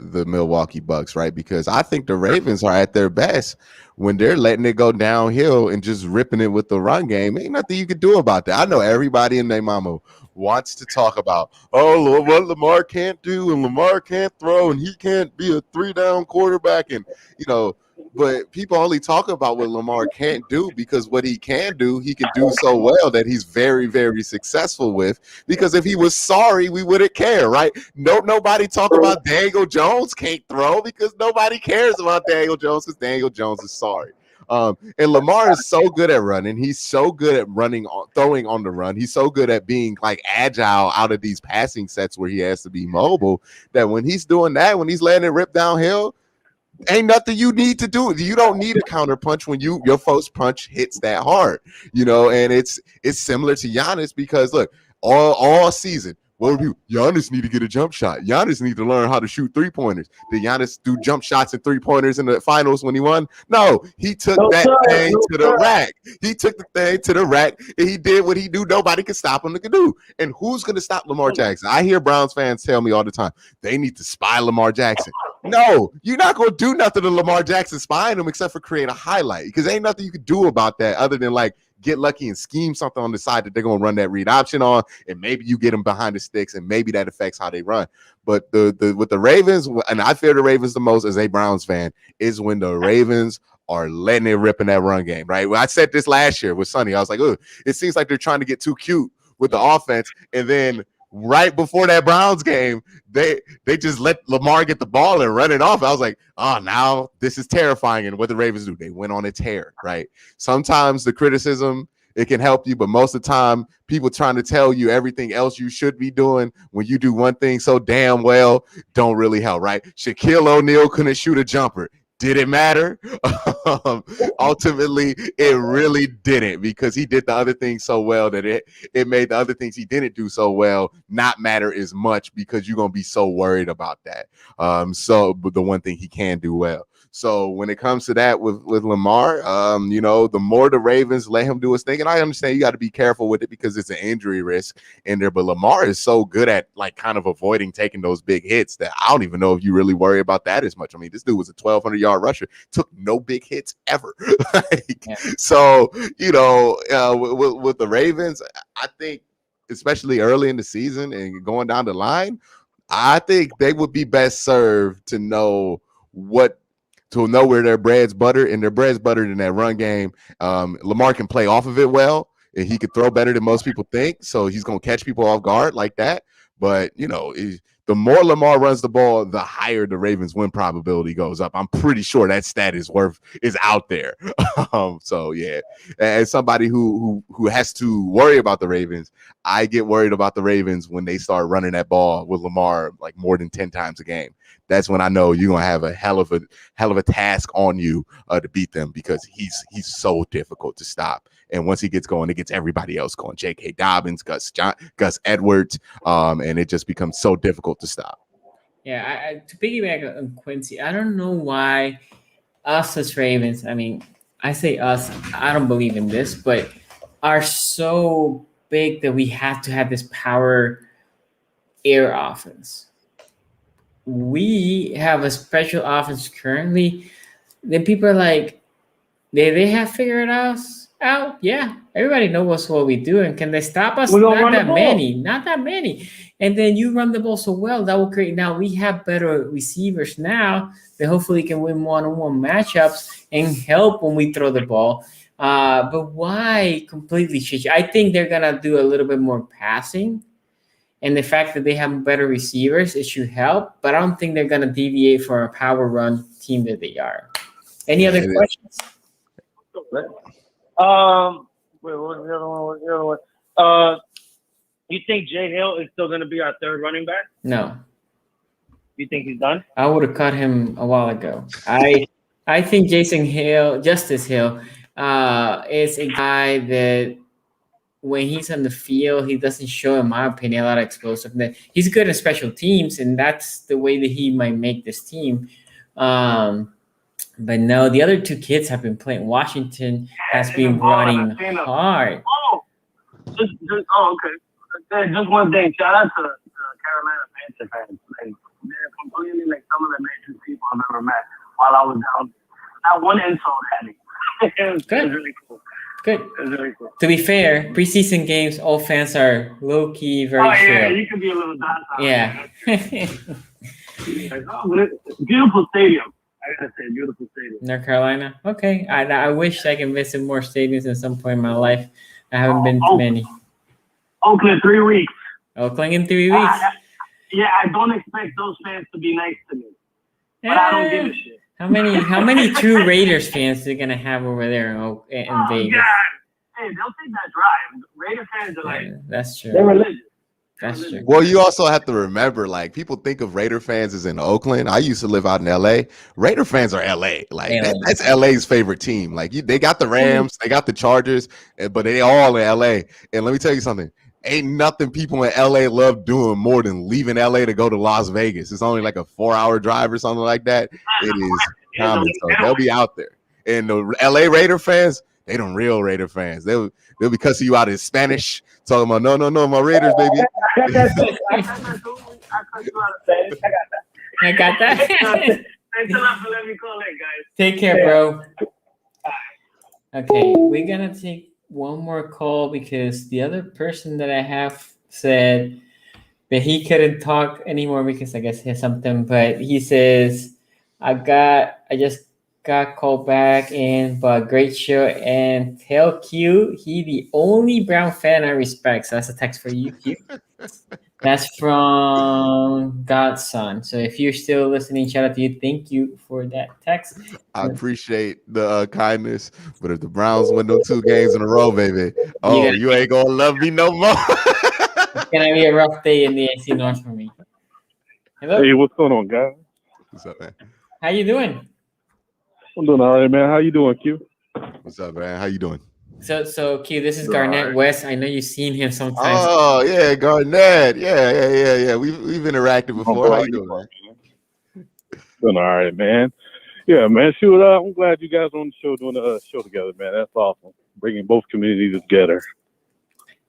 the Milwaukee Bucks, right? Because I think the Ravens are at their best when they're letting it go downhill and just ripping it with the run game. Ain't nothing you can do about that. I know everybody and their mama wants to talk about, oh, what Lamar can't do, and Lamar can't throw, and he can't be a 3-down quarterback, and but people only talk about what Lamar can't do because what he can do, he can do so well that he's very, very successful with. Because if he was sorry, we wouldn't care, right? Nobody talk about Daniel Jones can't throw because nobody cares about Daniel Jones because Daniel Jones is sorry. And Lamar is so good at running. He's so good at throwing on the run. He's so good at being like agile out of these passing sets where he has to be mobile that when he's doing that, when he's letting it rip downhill, ain't nothing you need to do. You don't need a counter punch when your first punch hits that hard, and it's similar to Giannis because look, all season, what do Giannis need to get a jump shot? Giannis need to learn how to shoot 3-pointers. Did Giannis do jump shots and 3-pointers in the finals when he won? No, he took thing to the rack. He took the thing to the rack and he did what he knew nobody could stop him to do. And who's going to stop Lamar Jackson? I hear Browns fans tell me all the time, they need to spy Lamar Jackson. No, you're not going to do nothing to Lamar Jackson spying him except for create a highlight because ain't nothing you can do about that other than like get lucky and scheme something on the side that they're going to run that read option on, and maybe you get them behind the sticks, and maybe that affects how they run. But with the Ravens, and I fear the Ravens the most as a Browns fan, is when the Ravens are letting it rip in that run game, right? Well, I said this last year with Sonny. I was like, oh, it seems like they're trying to get too cute with the offense, and then right before that Browns game, they just let Lamar get the ball and run it off. I was like, oh, now this is terrifying. And what the Ravens do, they went on a tear, right? Sometimes the criticism, it can help you, but most of the time, people trying to tell you everything else you should be doing when you do one thing so damn well don't really help, right? Shaquille O'Neal couldn't shoot a jumper. Did it matter? Ultimately, it really didn't because he did the other things so well that it made the other things he didn't do so well not matter as much because you're going to be so worried about that. But the one thing he can do well. So when it comes to that with Lamar, the more the Ravens let him do his thing, and I understand you got to be careful with it because it's an injury risk in there, but Lamar is so good at like kind of avoiding taking those big hits that I don't even know if you really worry about that as much. I mean, this dude was a 1,200-yard rusher, took no big hits ever. So, with the Ravens, I think especially early in the season and going down the line, I think they would be best served to know where their bread's buttered, and their bread's buttered in that run game. Lamar can play off of it well, and he could throw better than most people think. So he's going to catch people off guard like that. But, the more Lamar runs the ball, the higher the Ravens win probability goes up. I'm pretty sure that stat is out there. So yeah, as somebody who has to worry about the Ravens, I get worried about the Ravens when they start running that ball with Lamar like more than 10 times a game. That's when I know you're gonna have a hell of a task on you to beat them, because he's so difficult to stop. And once he gets going, it gets everybody else going. J.K. Dobbins, Gus Edwards, and it just becomes so difficult to stop. Yeah, to piggyback on Quincy, I don't know why us as Ravens, I mean, I say us, I don't believe in this, but are so big that we have to have this power air offense. We have a special offense currently. Then people are like, they have figured us out. Yeah, everybody knows what we do, and can they stop us? Not that many. And then you run the ball so well, that will create. Now we have better receivers now that hopefully can win one-on-one matchups and help when we throw the ball. But why completely change? I think they're gonna do a little bit more passing. And the fact that they have better receivers, it should help. But I don't think they're going to deviate from a power run team that they are. Any other questions? Wait, what was the other one? You think Jay Hill is still going to be our third running back? No. You think he's done? I would have cut him a while ago. I think Justice Hill, is a guy that when he's on the field, he doesn't show, in my opinion, a lot of explosiveness. He's good at special teams, and that's the way that he might make this team. But no, the other two kids have been playing. Washington has been running hard. Okay. Just one thing. Shout out to Carolina Panther fans. Like, they're completely like some of the nicest people I've ever met while I was down. Not one insult at me. It was really cool. Good. It was really cool. To be fair, preseason games, all fans are low-key, very chill. Yeah, you can be a little docile. Yeah. Beautiful stadium. I gotta say, beautiful stadium. North Carolina? Okay. I wish I can visit more stadiums at some point in my life. I haven't been to many. Oakland, 3 weeks. Oakland in 3 weeks? I don't expect those fans to be nice to me. But I don't give a shit. How many true Raiders fans are they gonna have over there in Vegas? God. Hey, they'll take that drive. Raider fans are like, that's true. They're religious. That's true. Well, you also have to remember, like, people think of Raider fans as in Oakland. I used to live out in LA. Raider fans are LA. Like, that's LA's favorite team. Like, they got the Rams, they got the Chargers, but they all in LA. And let me tell you something. Ain't nothing people in LA love doing more than leaving LA to go to Las Vegas. It's only like a 4-hour drive or something like that. It is common. So they'll be out there. And the LA Raider fans, they them real Raider fans. They'll be cussing you out in Spanish, talking about no, my Raiders, baby. I got that. Thanks a lot for letting me call in, guys. Take care, bro. Okay, we're gonna take one more call because the other person that I have said that he couldn't talk anymore because I guess he has something, but he says, I just got called back in, but great show, and tell Q he the only Brown fan I respect. So that's a text for you, Q. That's from Godson. So if you're still listening, shout out to you. Thank you for that text. I appreciate the kindness, but if the Browns win them 2 games in a row, baby, you ain't gonna love me no more. It's gonna be a rough day in the AC North for me. Hello. Hey, what's going on, guys? What's up, man? How you doing? I'm doing all right, man. How you doing, Q? What's up, man? How you doing? So Q, this is Garnett West. I know you've seen him sometimes. Oh yeah, Garnett. Yeah. We've interacted before. How you doing, man? Doing all right, man. Yeah, man. Shoot, I'm glad you guys are on the show doing a show together, man. That's awesome. Bringing both communities together.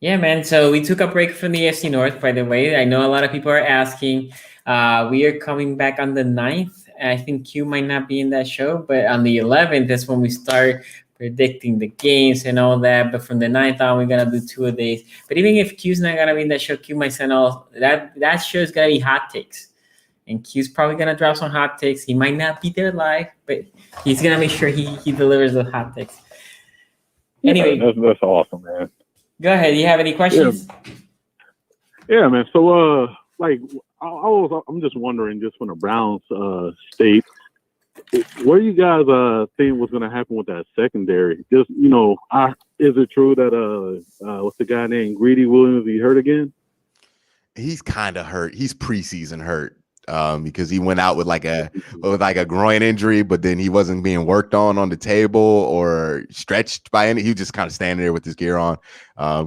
Yeah, man. So we took a break from the AFC North, by the way. I know a lot of people are asking. We are coming back on the 9th. I think Q might not be in that show, but on the 11th, that's when we start predicting the games and all that. But from the 9th on, we're gonna do 2-a-days. But even if Q's not gonna be in that show, Q might send all that show is gonna be hot takes. And Q's probably gonna drop some hot takes. He might not be there live, but he's gonna make sure he delivers the hot takes. Anyway, that's awesome, man. Go ahead. You have any questions? Yeah, man. So, I'm just wondering, just from the Browns state, what do you guys think was going to happen with that secondary? Just, is it true that what's the guy named Greedy Williams? He hurt again? He's kind of hurt. He's preseason hurt. Because he went out with like a groin injury, but then he wasn't being worked on the table or stretched by any. He was just kind of standing there with his gear on.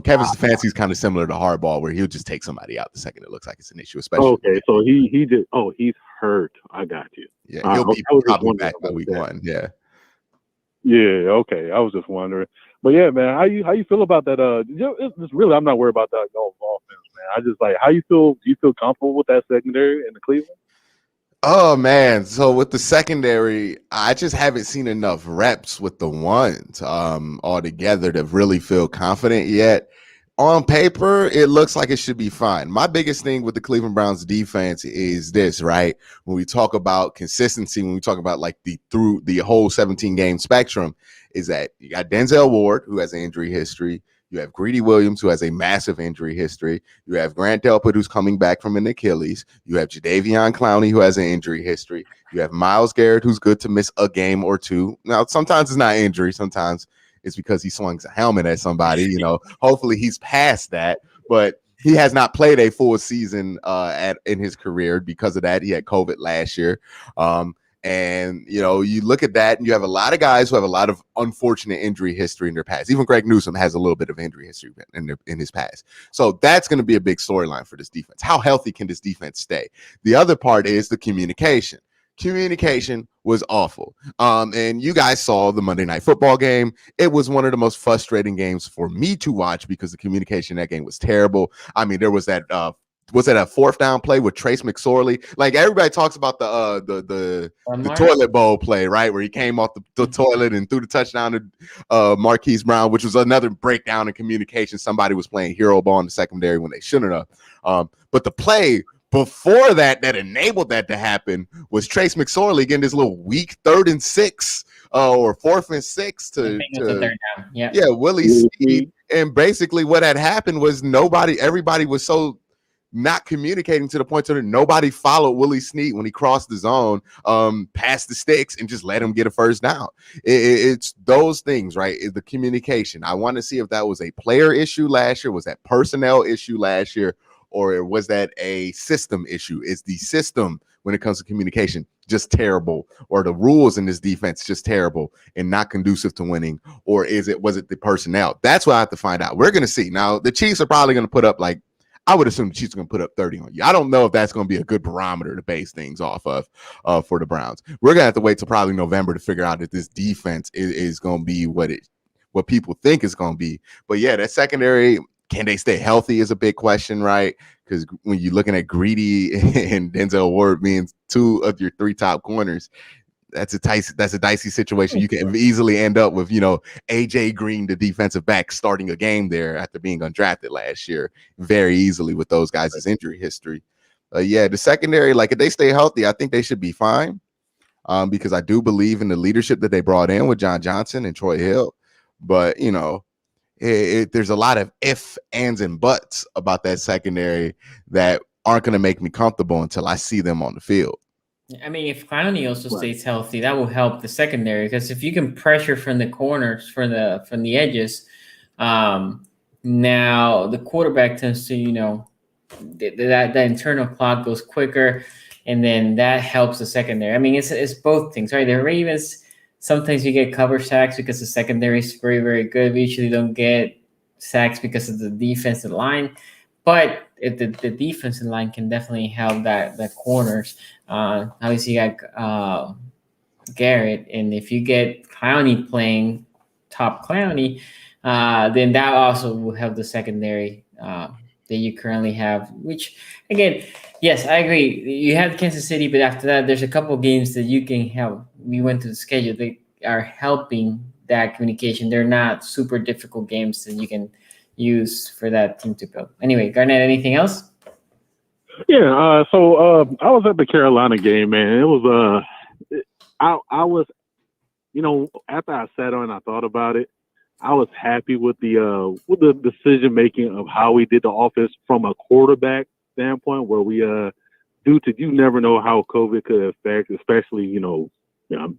Kevin Stefanski's kind of similar to Harbaugh, where he'll just take somebody out the second it looks like it's an issue. Especially so he did. Oh, he's hurt. I got you. Yeah, he'll be probably back by week 1. Yeah. Yeah. Okay. I was just wondering, but yeah, man, how you feel about that? It's really, I'm not worried about that offense, man. I just how you feel. Do you feel comfortable with that secondary in the Cleveland? Oh man, so with the secondary, I just haven't seen enough reps with the ones altogether to really feel confident yet. On paper, it looks like it should be fine. My biggest thing with the Cleveland Browns defense is this, right? When we talk about consistency, when we talk about through the whole 17-game spectrum, is that you got Denzel Ward, who has an injury history. You have Greedy Williams, who has a massive injury history. You have Grant Delpit, who's coming back from an Achilles. You have Jadeveon Clowney, who has an injury history. You have Myles Garrett, who's good to miss a game or two. Now, sometimes it's not injury. Sometimes it's because he swings a helmet at somebody. Hopefully he's past that. But he has not played a full season in his career because of that. He had COVID last year. And, you look at that and you have a lot of guys who have a lot of unfortunate injury history in their past. Even Greg Newsome has a little bit of injury history in his past. So that's going to be a big storyline for this defense. How healthy can this defense stay? The other part is the communication. Communication was awful. And you guys saw the Monday Night Football game. It was one of the most frustrating games for me to watch because the communication in that game was terrible. I mean, there was that was that a 4th down play with Trace McSorley? Like everybody talks about the toilet bowl play, right? Where he came off the toilet and threw the touchdown to Marquise Brown, which was another breakdown in communication. Somebody was playing hero ball in the secondary when they shouldn't have. But the play before that enabled that to happen was Trace McSorley getting this little weak 3rd and 6 or 4th and 6 to Willie Snead. And basically what had happened was everybody was so not communicating to the point that nobody followed Willie Snead when he crossed the zone past the sticks and just let him get a first down. It's those things, right? The communication. I want to see if that was a player issue last year, was that personnel issue last year, or was that a system issue? Is the system when it comes to communication just terrible, or the rules in this defense just terrible and not conducive to winning, or was it the personnel? That's what I have to find out. We're going to see. Now, the Chiefs are probably going to put up I would assume the Chiefs are going to put up 30 on you. I don't know if that's going to be a good barometer to base things off of for the Browns. We're going to have to wait till probably November to figure out if this defense is going to be what people think it's going to be. But yeah, that secondary, can they stay healthy is a big question, right? Because when you're looking at Greedy and Denzel Ward being 2 of your 3 top corners, that's a dicey situation. You can easily end up with, AJ Green, the defensive back, starting a game there after being undrafted last year very easily with those guys' injury history. The secondary, if they stay healthy, I think they should be fine because I do believe in the leadership that they brought in with John Johnson and Troy Hill. But, there's a lot of ifs, ands, and buts about that secondary that aren't going to make me comfortable until I see them on the field. I mean, if Clowney also stays healthy, that will help the secondary, because if you can pressure from the corners, from the edges, now the quarterback tends to, that internal clock goes quicker, and then that helps the secondary. I mean, it's both things, right? The Ravens, sometimes you get cover sacks because the secondary is very, very good. We usually don't get sacks because of the defensive line. But the defensive line can definitely help the corners. Obviously, you got Garrett, and if you get Clowney playing top Clowney, then that also will help the secondary that you currently have. Which, again, yes, I agree. You have Kansas City, but after that, there's a couple of games that you can help. We went to the schedule; they are helping that communication. They're not super difficult games that you can use for that team to build. Anyway, Garnett, anything else? Yeah. So I was at the Carolina game, man. It was I was, after I sat on and I thought about it, I was happy with the decision making of how we did the offense from a quarterback standpoint, where we you never know how COVID could affect, especially I'm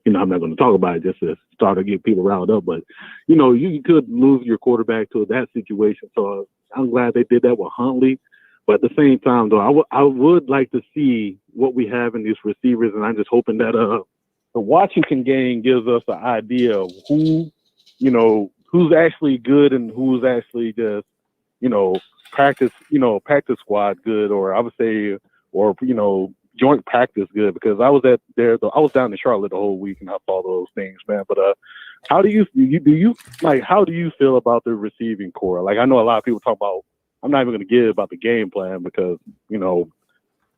not going to talk about it just to start to get people riled up, but you could lose your quarterback to that situation. So I'm glad they did that with Huntley. But at the same time, though, I would like to see what we have in these receivers, and I'm just hoping that the Washington game gives us an idea of who's actually good and who's actually just practice squad good, or I would say, or joint practice good, because I was down in Charlotte the whole week and I saw those things, man. But how do you feel about the receiving core? Like, I know a lot of people talk about. I'm not even going to give about the game plan because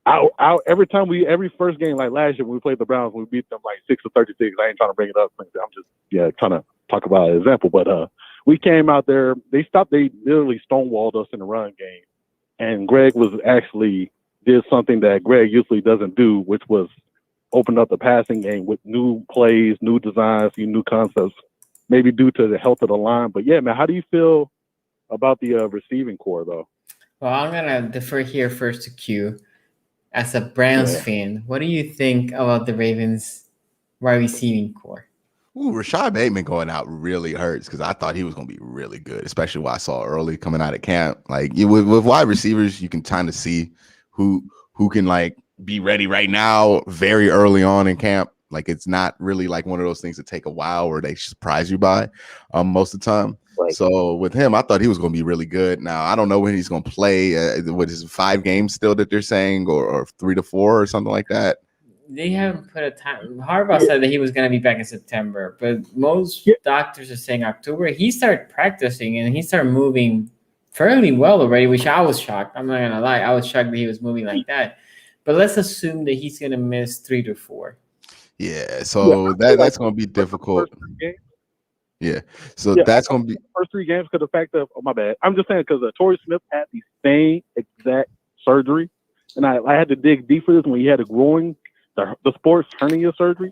every first game, like last year when we played the Browns, we beat them like 6-36. I ain't trying to bring it up. I'm just trying to talk about an example. But we came out there. They literally stonewalled us in the run game, and Greg did something that Greg usually doesn't do, which was open up the passing game with new plays, new designs, new concepts, maybe due to the health of the line. But yeah, man, how do you feel about the receiving core, though? Well, I'm gonna defer here first to Q. As a Browns fan, what do you think about the Ravens' wide receiving core? Ooh, Rashad Bateman going out really hurts because I thought he was going to be really good, especially what I saw early coming out of camp. Like with wide receivers, you can kind of see who can like be ready right now very early on in camp. Like, it's not really like one of those things that take a while or they surprise you by most of the time. Right. So with him, I thought he was going to be really good. Now, I don't know when he's going to play. What is it, 5 games still that they're saying, or 3 to 4 or something like that? They haven't put a time. Harbaugh said that he was going to be back in September, but most doctors are saying October. He started practicing and he started moving fairly well already, which I was shocked. I'm not going to lie. I was shocked that he was moving like that. But let's assume that he's going to miss 3 to 4. Yeah, so that's going to be difficult. Yeah, so that's going to be first 3 games because the fact of my bad. I'm just saying because Torrey Smith had the same exact surgery, and I had to dig deep for this when he had the sports hernia surgery,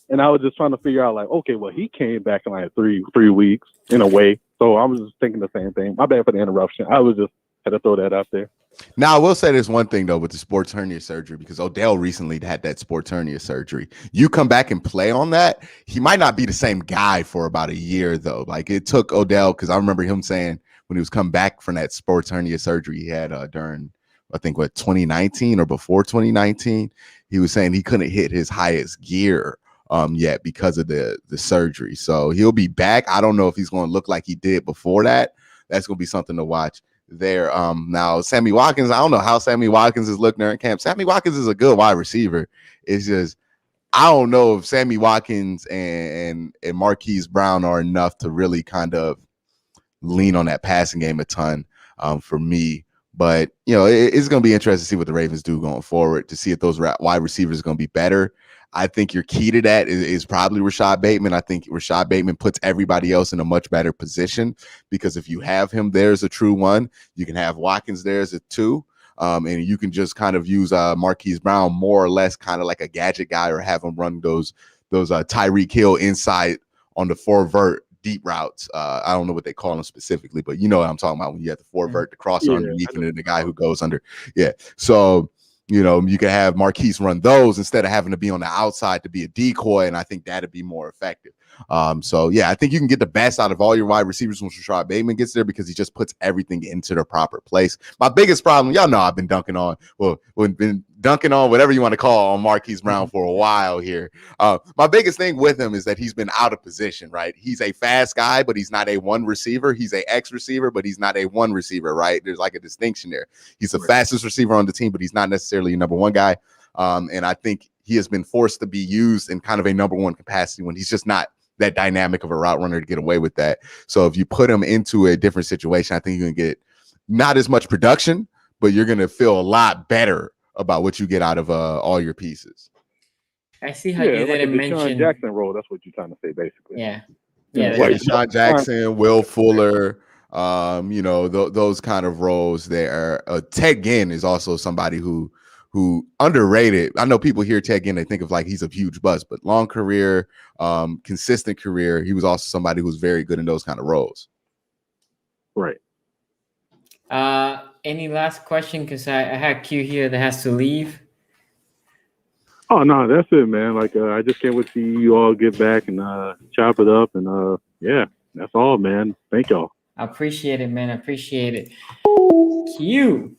and I was just trying to figure out like, okay, well, he came back in like 3 weeks in a way. So I was just thinking the same thing. My bad for the interruption. I was just had to throw that out there. Now, I will say this one thing, though, with the sports hernia surgery, because Odell recently had that sports hernia surgery. You come back and play on that, he might not be the same guy for about a year, though. Like, it took Odell, because I remember him saying when he was coming back from that sports hernia surgery he had during, I think, 2019 or before 2019, he was saying he couldn't hit his highest gear yet because of the surgery. So he'll be back. I don't know if he's going to look like he did before that. That's going to be something to watch there. Now Sammy Watkins, I don't know how Sammy Watkins is looking there in camp. Sammy Watkins is a good wide receiver. It's just I don't know if Sammy Watkins and Marquise Brown are enough to really kind of lean on that passing game a ton for me. But it's going to be interesting to see what the Ravens do going forward, to see if those wide receivers are going to be better. I think your key to that is probably Rashad Bateman. I think Rashad Bateman puts everybody else in a much better position, because if you have him there as a true 1, you can have Watkins there as a 2, and you can just kind of use Marquise Brown more or less kind of like a gadget guy, or have him run those Tyreek Hill inside on the 4-vert deep routes. I don't know what they call them specifically, but you know what I'm talking about when you have the 4-vert, the crosser underneath, and then the guy who goes under. Yeah, so you can have Marquise run those instead of having to be on the outside to be a decoy, and I think that'd be more effective. So yeah, I think you can get the best out of all your wide receivers when Rashad Bateman gets there, because he just puts everything into their proper place. My biggest problem, y'all know I've been dunking on whatever you want to call on Marquise Brown for a while here. My biggest thing with him is that he's been out of position, right? He's a fast guy, but he's not a 1 receiver. He's a X receiver, but he's not a 1 receiver, right? There's like a distinction there. He's the fastest receiver on the team, but he's not necessarily a number 1 guy. And I think he has been forced to be used in kind of a number 1 capacity when he's just not that dynamic of a route runner to get away with that. So if you put him into a different situation, I think you're going to get not as much production, but you're going to feel a lot better about what you get out of all your pieces. I see how you didn't mention Jackson role. That's what you're trying to say, basically. Yeah. Yeah, Yeah, that's Deshaun Jackson, Will Fuller, those kind of roles there. Ted Ginn is also somebody who underrated. I know people hear Ted Ginn, they think of like he's a huge bust, but long career, consistent career. He was also somebody who's very good in those kind of roles. Right. Any last question? Because I had Q here that has to leave. Oh no, that's it, man. Like I just can't wait to see you all get back and chop it up, and yeah, that's all, man. Thank y'all. I appreciate it, man. I appreciate it. Q,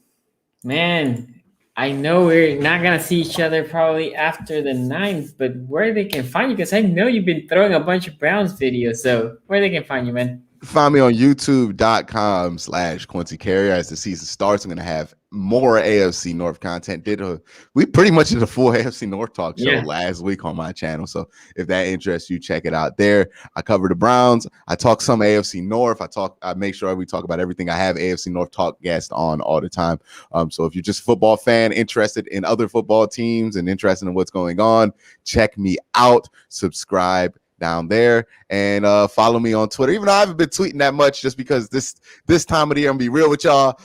man. I know we're not gonna see each other probably after the 9th, but where they can find you? Because I know you've been throwing a bunch of Browns videos. So where they can find you, man? Find me on youtube.com/Quincy Carrier. As the season starts, I'm going to have more AFC North content. We pretty much did a full AFC North talk show last week on my channel. So if that interests you, check it out there. I cover the Browns. I talk some AFC North. I make sure we talk about everything. I have AFC North talk guests on all the time. So if you're just a football fan, interested in other football teams and interested in what's going on, check me out. Subscribe down there and follow me on Twitter, even though I haven't been tweeting that much, just because this time of the year, I'm gonna be real with y'all,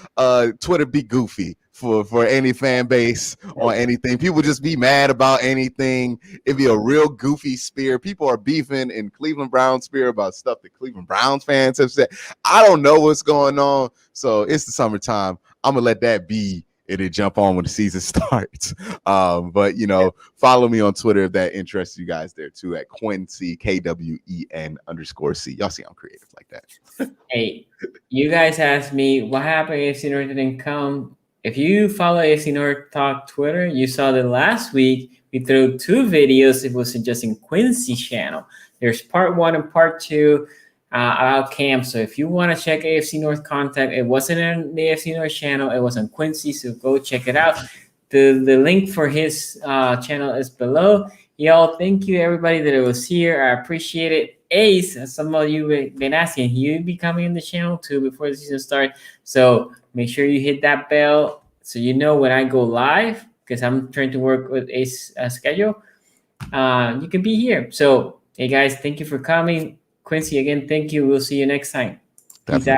Twitter be goofy for any fan base or anything. People just be mad about anything. It'd be a real goofy spear. People are beefing in Cleveland Browns spear about stuff that Cleveland Browns fans have said. I don't know what's going on, so it's the summertime. I'm gonna let that be. It'll jump on when the season starts. But follow me on Twitter if that interests you guys there too, at Quincy KWEN_C. Y'all see I'm creative like that. Hey, you guys asked me what happened. AFC North didn't come. If you follow AFC North Talk Twitter, you saw that last week we threw 2 videos. It was just in Quincy's channel. There's part 1 and part 2. About camp. So if you want to check AFC North content, it wasn't in the AFC North channel, it was on Quincy, so go check it out. The link for his channel is below. Y'all, thank you everybody that was here. I appreciate it. Ace, some of you have been asking, he'll be coming in the channel too before the season starts. So make sure you hit that bell so you know when I go live, because I'm trying to work with Ace schedule. You can be here. So hey guys, thank you for coming. Quincy, again, thank you. We'll see you next time. Peace out.